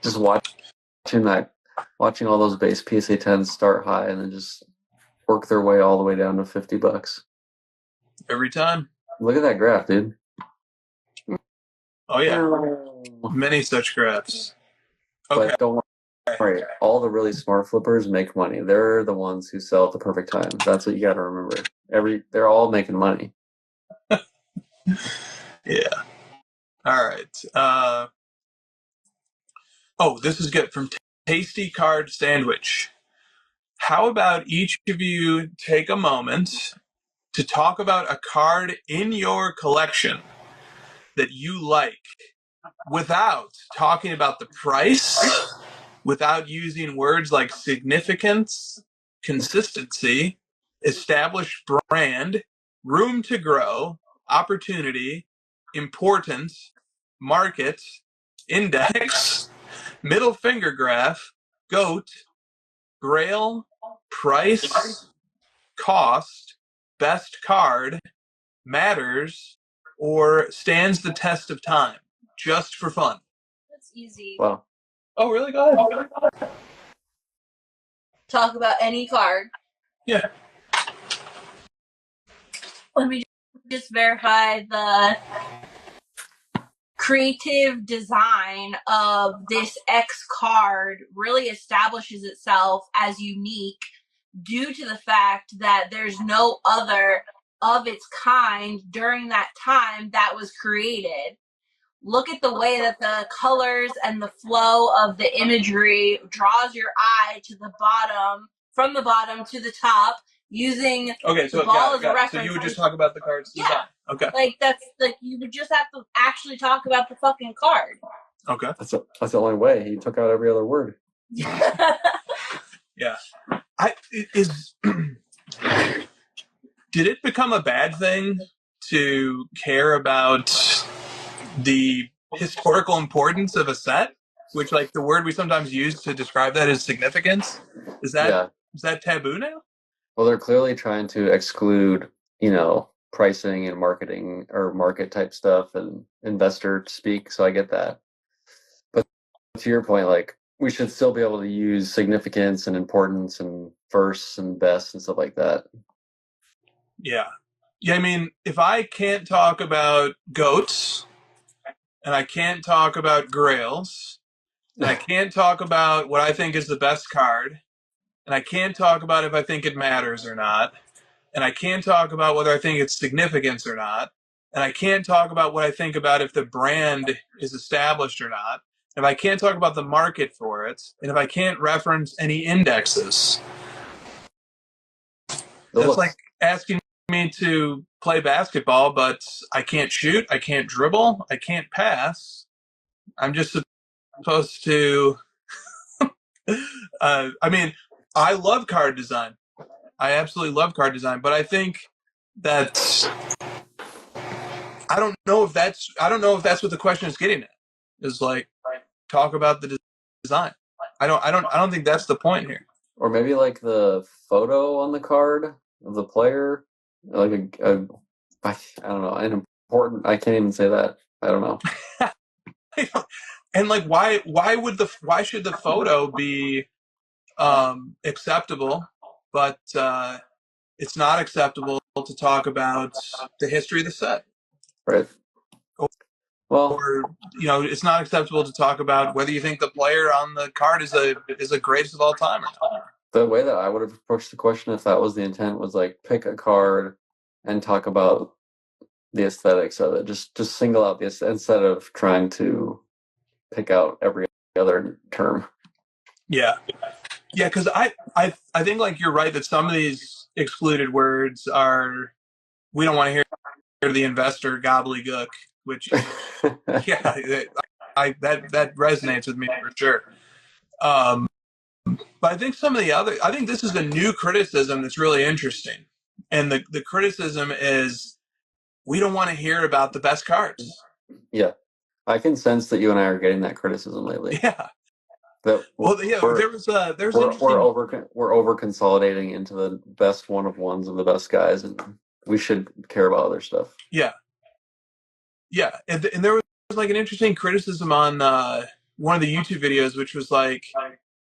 Just watching all those base PSA 10s start high and then just work their way all the way down to $50 every time. Look at that graph, dude. Oh yeah, many such graphs. Okay. But don't worry, all the really smart flippers make money. They're the ones who sell at the perfect time. That's what you got to remember. They're all making money. Yeah. All right. This is good from Tasty Card Sandwich. How about each of you take a moment to talk about a card in your collection that you like without talking about the price, without using words like significance, consistency, established brand, room to grow, opportunity, importance, market, index, middle finger graph, goat, grail, price, cost, best card, matters, or stands the test of time, just for fun. That's easy. Wow. Oh, really? Go ahead. Talk about any card. Yeah. Let me just verify the creative design of this X card really establishes itself as unique due to the fact that there's no other of its kind during that time that was created. Look at the way that the colors and the flow of the imagery draws your eye to the bottom, from the bottom to the top, using the ball as a reference. So you would just talk about the card's design. Okay. Like that's like you would just have to actually talk about the fucking card. Okay. That's the only way. He took out every other word. Yeah. Did it become a bad thing to care about the historical importance of a set? Which, like, the word we sometimes use to describe that is significance. Is that taboo now? Well, they're clearly trying to exclude, pricing and marketing or market type stuff and investor speak. So I get that. But to your point, like, we should still be able to use significance and importance and firsts and bests and stuff like that. Yeah. Yeah, I mean, if I can't talk about goats and I can't talk about grails and I can't talk about what I think is the best card and I can't talk about if I think it matters or not, and I can't talk about whether I think it's significance or not, and I can't talk about what I think about if the brand is established or not, if I can't talk about the market for it, and if I can't reference any indexes. That's like asking me to play basketball, but I can't shoot, I can't dribble, I can't pass. I'm just supposed to. I mean, I love card design. I absolutely love card design, but I think that I don't know if that's what the question is getting at. Is like talk about the design. I don't think that's the point here. Or maybe like the photo on the card of the player, like I don't know, an important. I can't even say that. I don't know. And like, why should the photo be acceptable, but it's not acceptable to talk about the history of the set? Right. Well, or it's not acceptable to talk about whether you think the player on the card is a greatest of all time or not. The way that I would have approached the question, if that was the intent, was like pick a card and talk about the aesthetics of it. Just single out the instead of trying to pick out every other term. Yeah, because I think like you're right that some of these excluded words are we don't want to hear the investor gobbledygook, which yeah, that resonates with me for sure. But I think I think this is a new criticism that's really interesting. And the criticism is we don't want to hear about the best cards. Yeah. I can sense that you and I are getting that criticism lately. Yeah. That we're over consolidating into the best one of ones of the best guys, and we should care about other stuff. Yeah. Yeah. And there was like an interesting criticism on one of the YouTube videos, which was like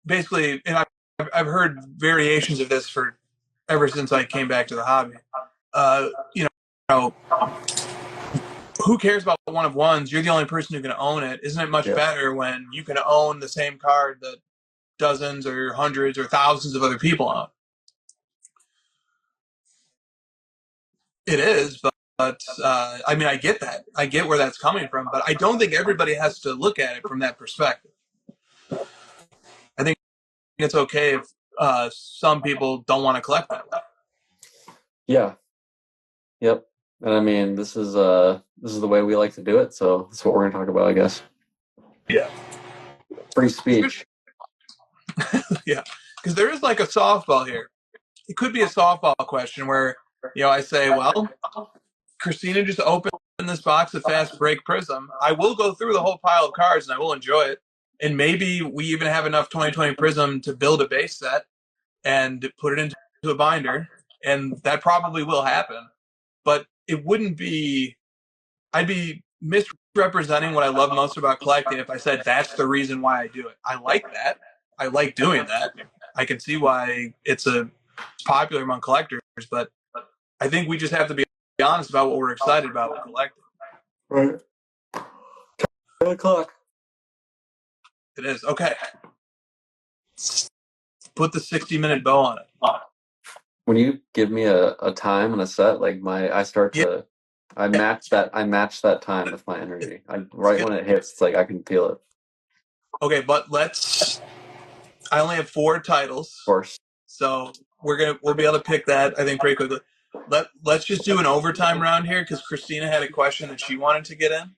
basically, and I've heard variations of this for ever since I came back to the hobby. Who cares about one of ones? You're the only person who can own it. Isn't it much better when you can own the same card that dozens or hundreds or thousands of other people own? It is, but I mean, I get that. I get where that's coming from, but I don't think everybody has to look at it from that perspective. I think it's okay if some people don't want to collect that way. Yeah. Yep. And I mean, this is the way we like to do it, so that's what we're going to talk about, I guess. Yeah. Free speech. Yeah, because there is like a softball here. It could be a softball question where I say, well, Christina just opened this box of Fast Break Prism. I will go through the whole pile of cards and I will enjoy it. And maybe we even have enough 2020 Prism to build a base set and put it into a binder. And that probably will happen. But it wouldn't be – I'd be misrepresenting what I love most about collecting if I said that's the reason why I do it. I like that. I like doing that. I can see why it's popular among collectors, but I think we just have to be honest about what we're excited about with collecting. Right. 10 o'clock. It is. Okay. Put the 60-minute bow on it. When you give me a time and a set, like I match that time with my energy. When it hits, it's like I can feel it. Okay, but I only have 4 titles. Of course. So we'll be able to pick that, I think, pretty quickly. Let's just do an overtime round here because Christina had a question that she wanted to get in.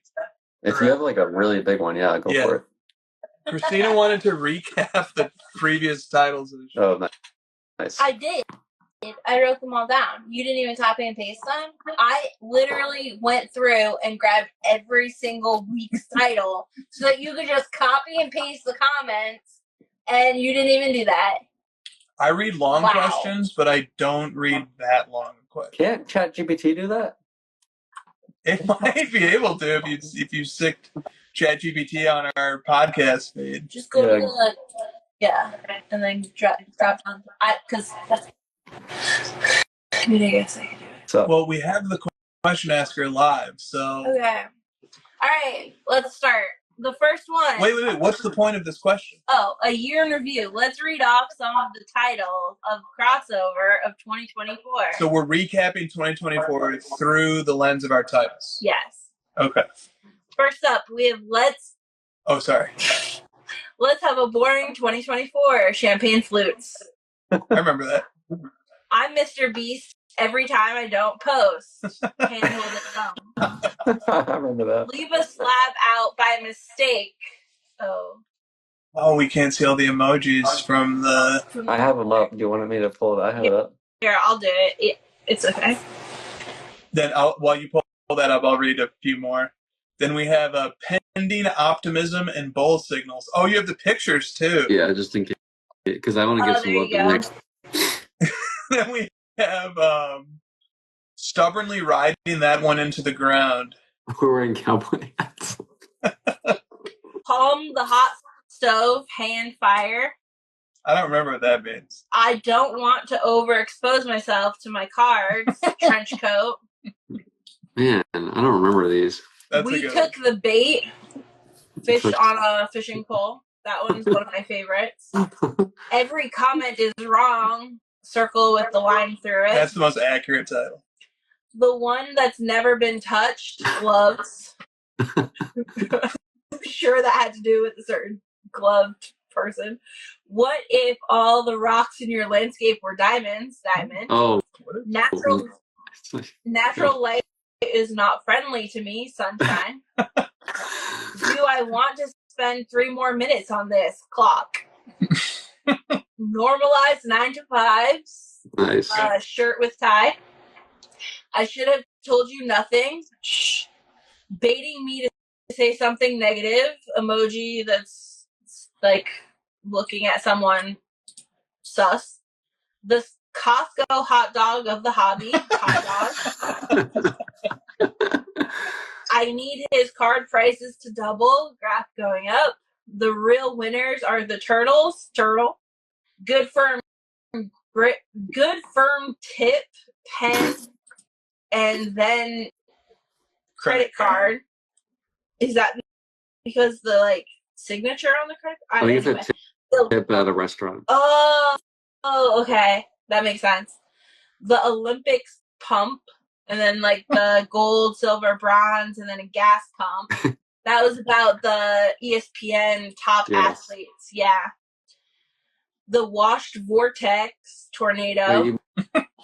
If you have like a really big one, go for it. Christina wanted to recap the previous titles of the show. Oh, nice. I did. I wrote them all down. You didn't even copy and paste them. I literally went through and grabbed every single week's title so that you could just copy and paste the comments, and you didn't even do that. I read long questions, but I don't read that long questions. Can't ChatGPT do that? It might be able to if you stick ChatGPT on our podcast feed. Just go to and then drop on. Because I mean, I guess I can do it. So, well, we have the question asker live, so okay. All right, let's start. The first one. Wait. What's the point of this question? Oh, a year in review. Let's read off some of the titles of crossover of 2024. So we're recapping 2024 through the lens of our titles. Yes. Okay. First up, we have Oh, sorry. Let's Have a Boring 2024 Champagne Flutes. I remember that. I'm Mr. Beast every time I don't post. Can't hold it down. I remember that. Leave a slab out by mistake. Oh, we can't see all the emojis from the... I have them up. Do you want me to pull it? I have it up. Here, I'll do it. It's okay. Then while you pull that up, I'll read a few more. Then we have a pending optimism and bull signals. Oh, you have the pictures too. Yeah, just in case, because I want to give some love to Nick. Then we have stubbornly riding that one into the ground. We're wearing cowboy hats. Palm the hot stove, hand fire. I don't remember what that means. I don't want to overexpose myself to my cards. Trench coat. Man, I don't remember these. We took the bait. Fish on a fishing pole. That one's one of my favorites. Every comment is wrong. Circle with the line through it. That's the most accurate title. The one that's never been touched. Gloves. I'm sure that had to do with a certain gloved person. What if all the rocks in your landscape were diamonds? Diamond. Oh. Natural light is not friendly to me. Sunshine. Do I want to spend 3 more minutes on this? Clock. Normalize 9 to 5s. Nice. Shirt with tie. I should have told you nothing. Shh. Baiting me to say something negative. Emoji that's like looking at someone sus. The Costco hot dog of the hobby. Hot dog. I need his card prices to double. Graph going up. The real winners are the turtles. Turtle. Good firm tip. Pen. And then credit card. Is that because the signature on the credit card? I think it's a tip at a restaurant. Oh, okay. That makes sense. The Olympics pump, and then the gold, silver, bronze, and then a gas pump. That was about the ESPN top athletes. Yeah. The washed vortex tornado. Hey, you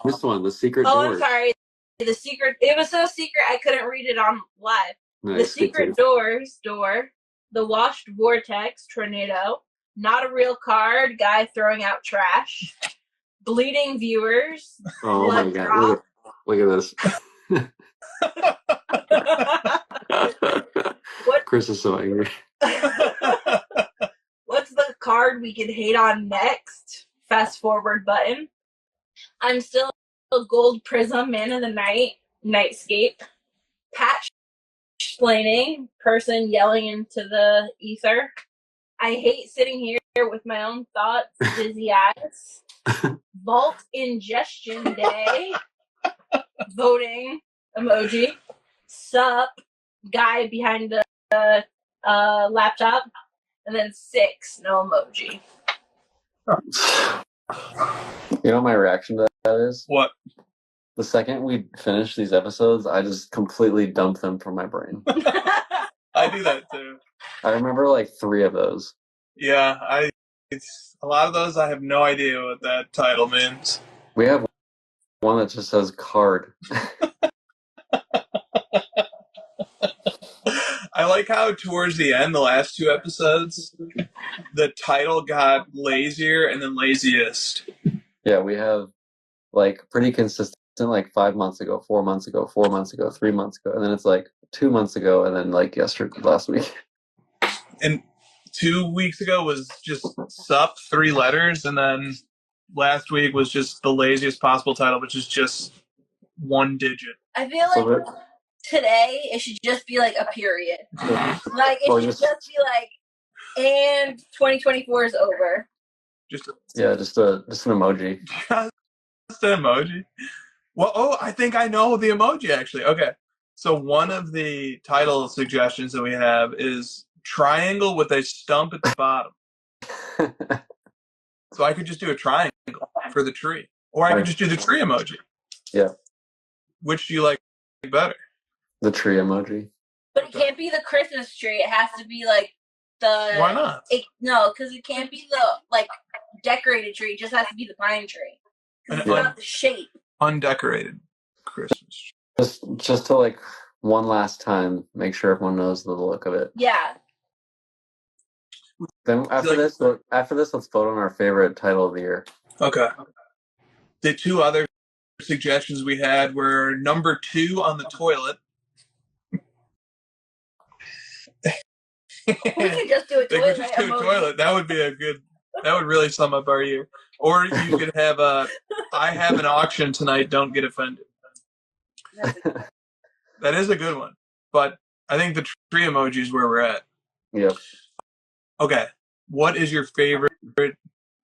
missed one. The secret doors. doors. I'm sorry. The secret. It was so secret I couldn't read it on live. Nice, the secret doors door. The washed vortex tornado. Not a real card. Guy throwing out trash. Bleeding viewers. Oh my god! Look at this. Chris is so angry. What's the card we can hate on next? Fast forward button. I'm still a gold prism, man of the night, nightscape. Patch explaining, person yelling into the ether. I hate sitting here with my own thoughts, dizzy eyes. Vault ingestion day. Voting emoji. Sup, guy behind the laptop. And then 6, no emoji. You know what my reaction to that is? What? The second we finish these episodes, I just completely dump them from my brain. I do that too. I remember 3 of those. Yeah, a lot of those I have no idea what that title means. We have one that just says card. I like how towards the end, the last 2 episodes, the title got lazier and then laziest. Yeah, we have pretty consistent 5 months ago, 4 months ago, 4 months ago, 3 months ago, and then it's 2 months ago, and then last week. And 2 weeks ago was just sup, 3 letters, and then last week was just the laziest possible title, which is just 1 digit. I feel like today it should just be a period. It should just be and 2024 is over. Just an emoji. Just an emoji. Well, I think I know the emoji actually. Okay. So one of the title suggestions that we have is triangle with a stump at the bottom. So I could just do a triangle for the tree. Or I could just do the tree emoji. Yeah. Which do you like better? The tree emoji. But it can't be the Christmas tree. It has to be like the. Why not? No, because it can't be the like decorated tree. It just has to be the pine tree. It's not the shape. Undecorated Christmas tree. Just to like one last time, make sure everyone knows the look of it. Yeah. Then after this, let's vote on our favorite title of the year. Okay. The two other suggestions we had were number 2 on the toilet. We could just do a toilet. We could just do a toilet. That would be that would really sum up our year. Or you could have I have an auction tonight, don't get offended. That is a good one. But I think the tree emoji is where we're at. Yep. Okay. What is your favorite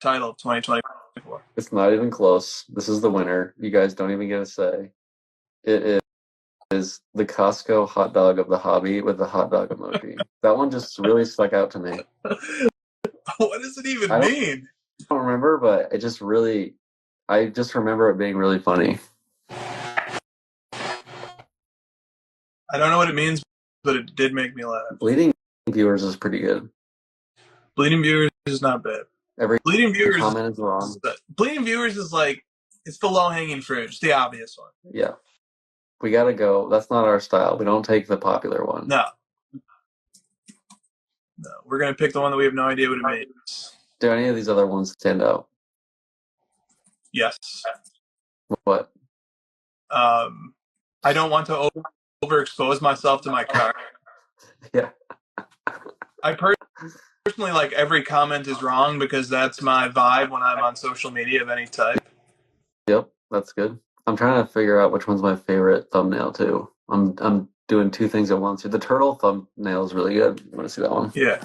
title of 2024? It's not even close. This is the winner. You guys don't even get a say. It is the Costco hot dog of the hobby with the hot dog emoji. That one just really stuck out to me. What does it even mean? I don't remember, but I just remember it being really funny. I don't know what it means, but it did make me laugh. Bleeding Viewers is pretty good. Bleeding Viewers is not bad. Bleeding Viewers comment is wrong. Bleeding Viewers is like, it's the low-hanging fruit. It's the obvious one. Yeah. We gotta go. That's not our style. We don't take the popular one. No. We're gonna pick the one that we have no idea what it means. Do any of these other ones stand out? Yes. What? I don't want to overexpose myself to my car. Yeah. I personally, like, every comment is wrong because that's my vibe when I'm on social media of any type. Yep, that's good. I'm trying to figure out which one's my favorite thumbnail too. I'm doing two things at once. The turtle thumbnail is really good. You want to see that one? Yeah.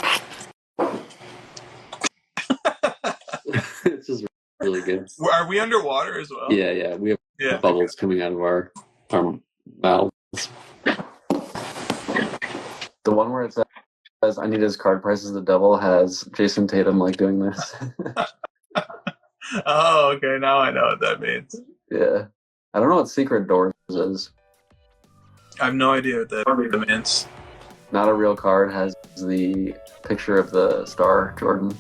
It's just really good. Are we underwater as well? Yeah. We have bubbles coming out of our mouths. The one where it says I need his card prices the devil has Jason Tatum like doing this. Oh, okay. Now I know what that means. Yeah. I don't know what Secret Doors is. I have no idea what that means. Not a real card has the picture of the star, Jordan.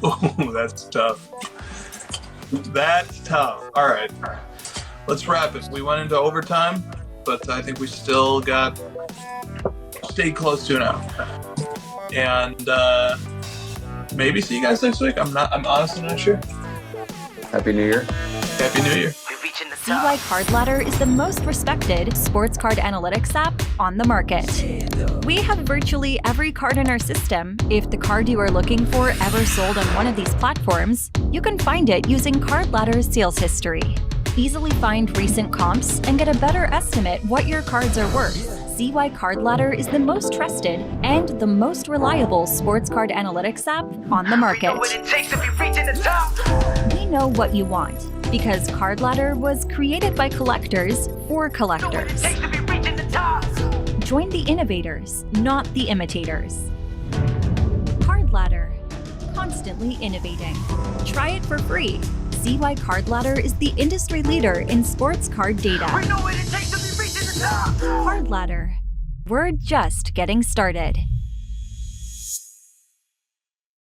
Oh, that's tough. That's tough. All right. Let's wrap it. We went into overtime, but I think we still stayed close to an hour. And maybe see you guys next week. I'm honestly not sure. Happy New Year. Happy New Year. CY Card Ladder is the most respected sports card analytics app on the market. We have virtually every card in our system. If the card you are looking for ever sold on one of these platforms, you can find it using Card Ladder's sales history. Easily find recent comps and get a better estimate what your cards are worth. CY Card Ladder is the most trusted and the most reliable sports card analytics app on the market. We know what you want because Card Ladder was created by collectors for collectors. Join the innovators, not the imitators. Card Ladder, constantly innovating. Try it for free. CY Card Ladder is the industry leader in sports card data. Card Ladder. We're just getting started.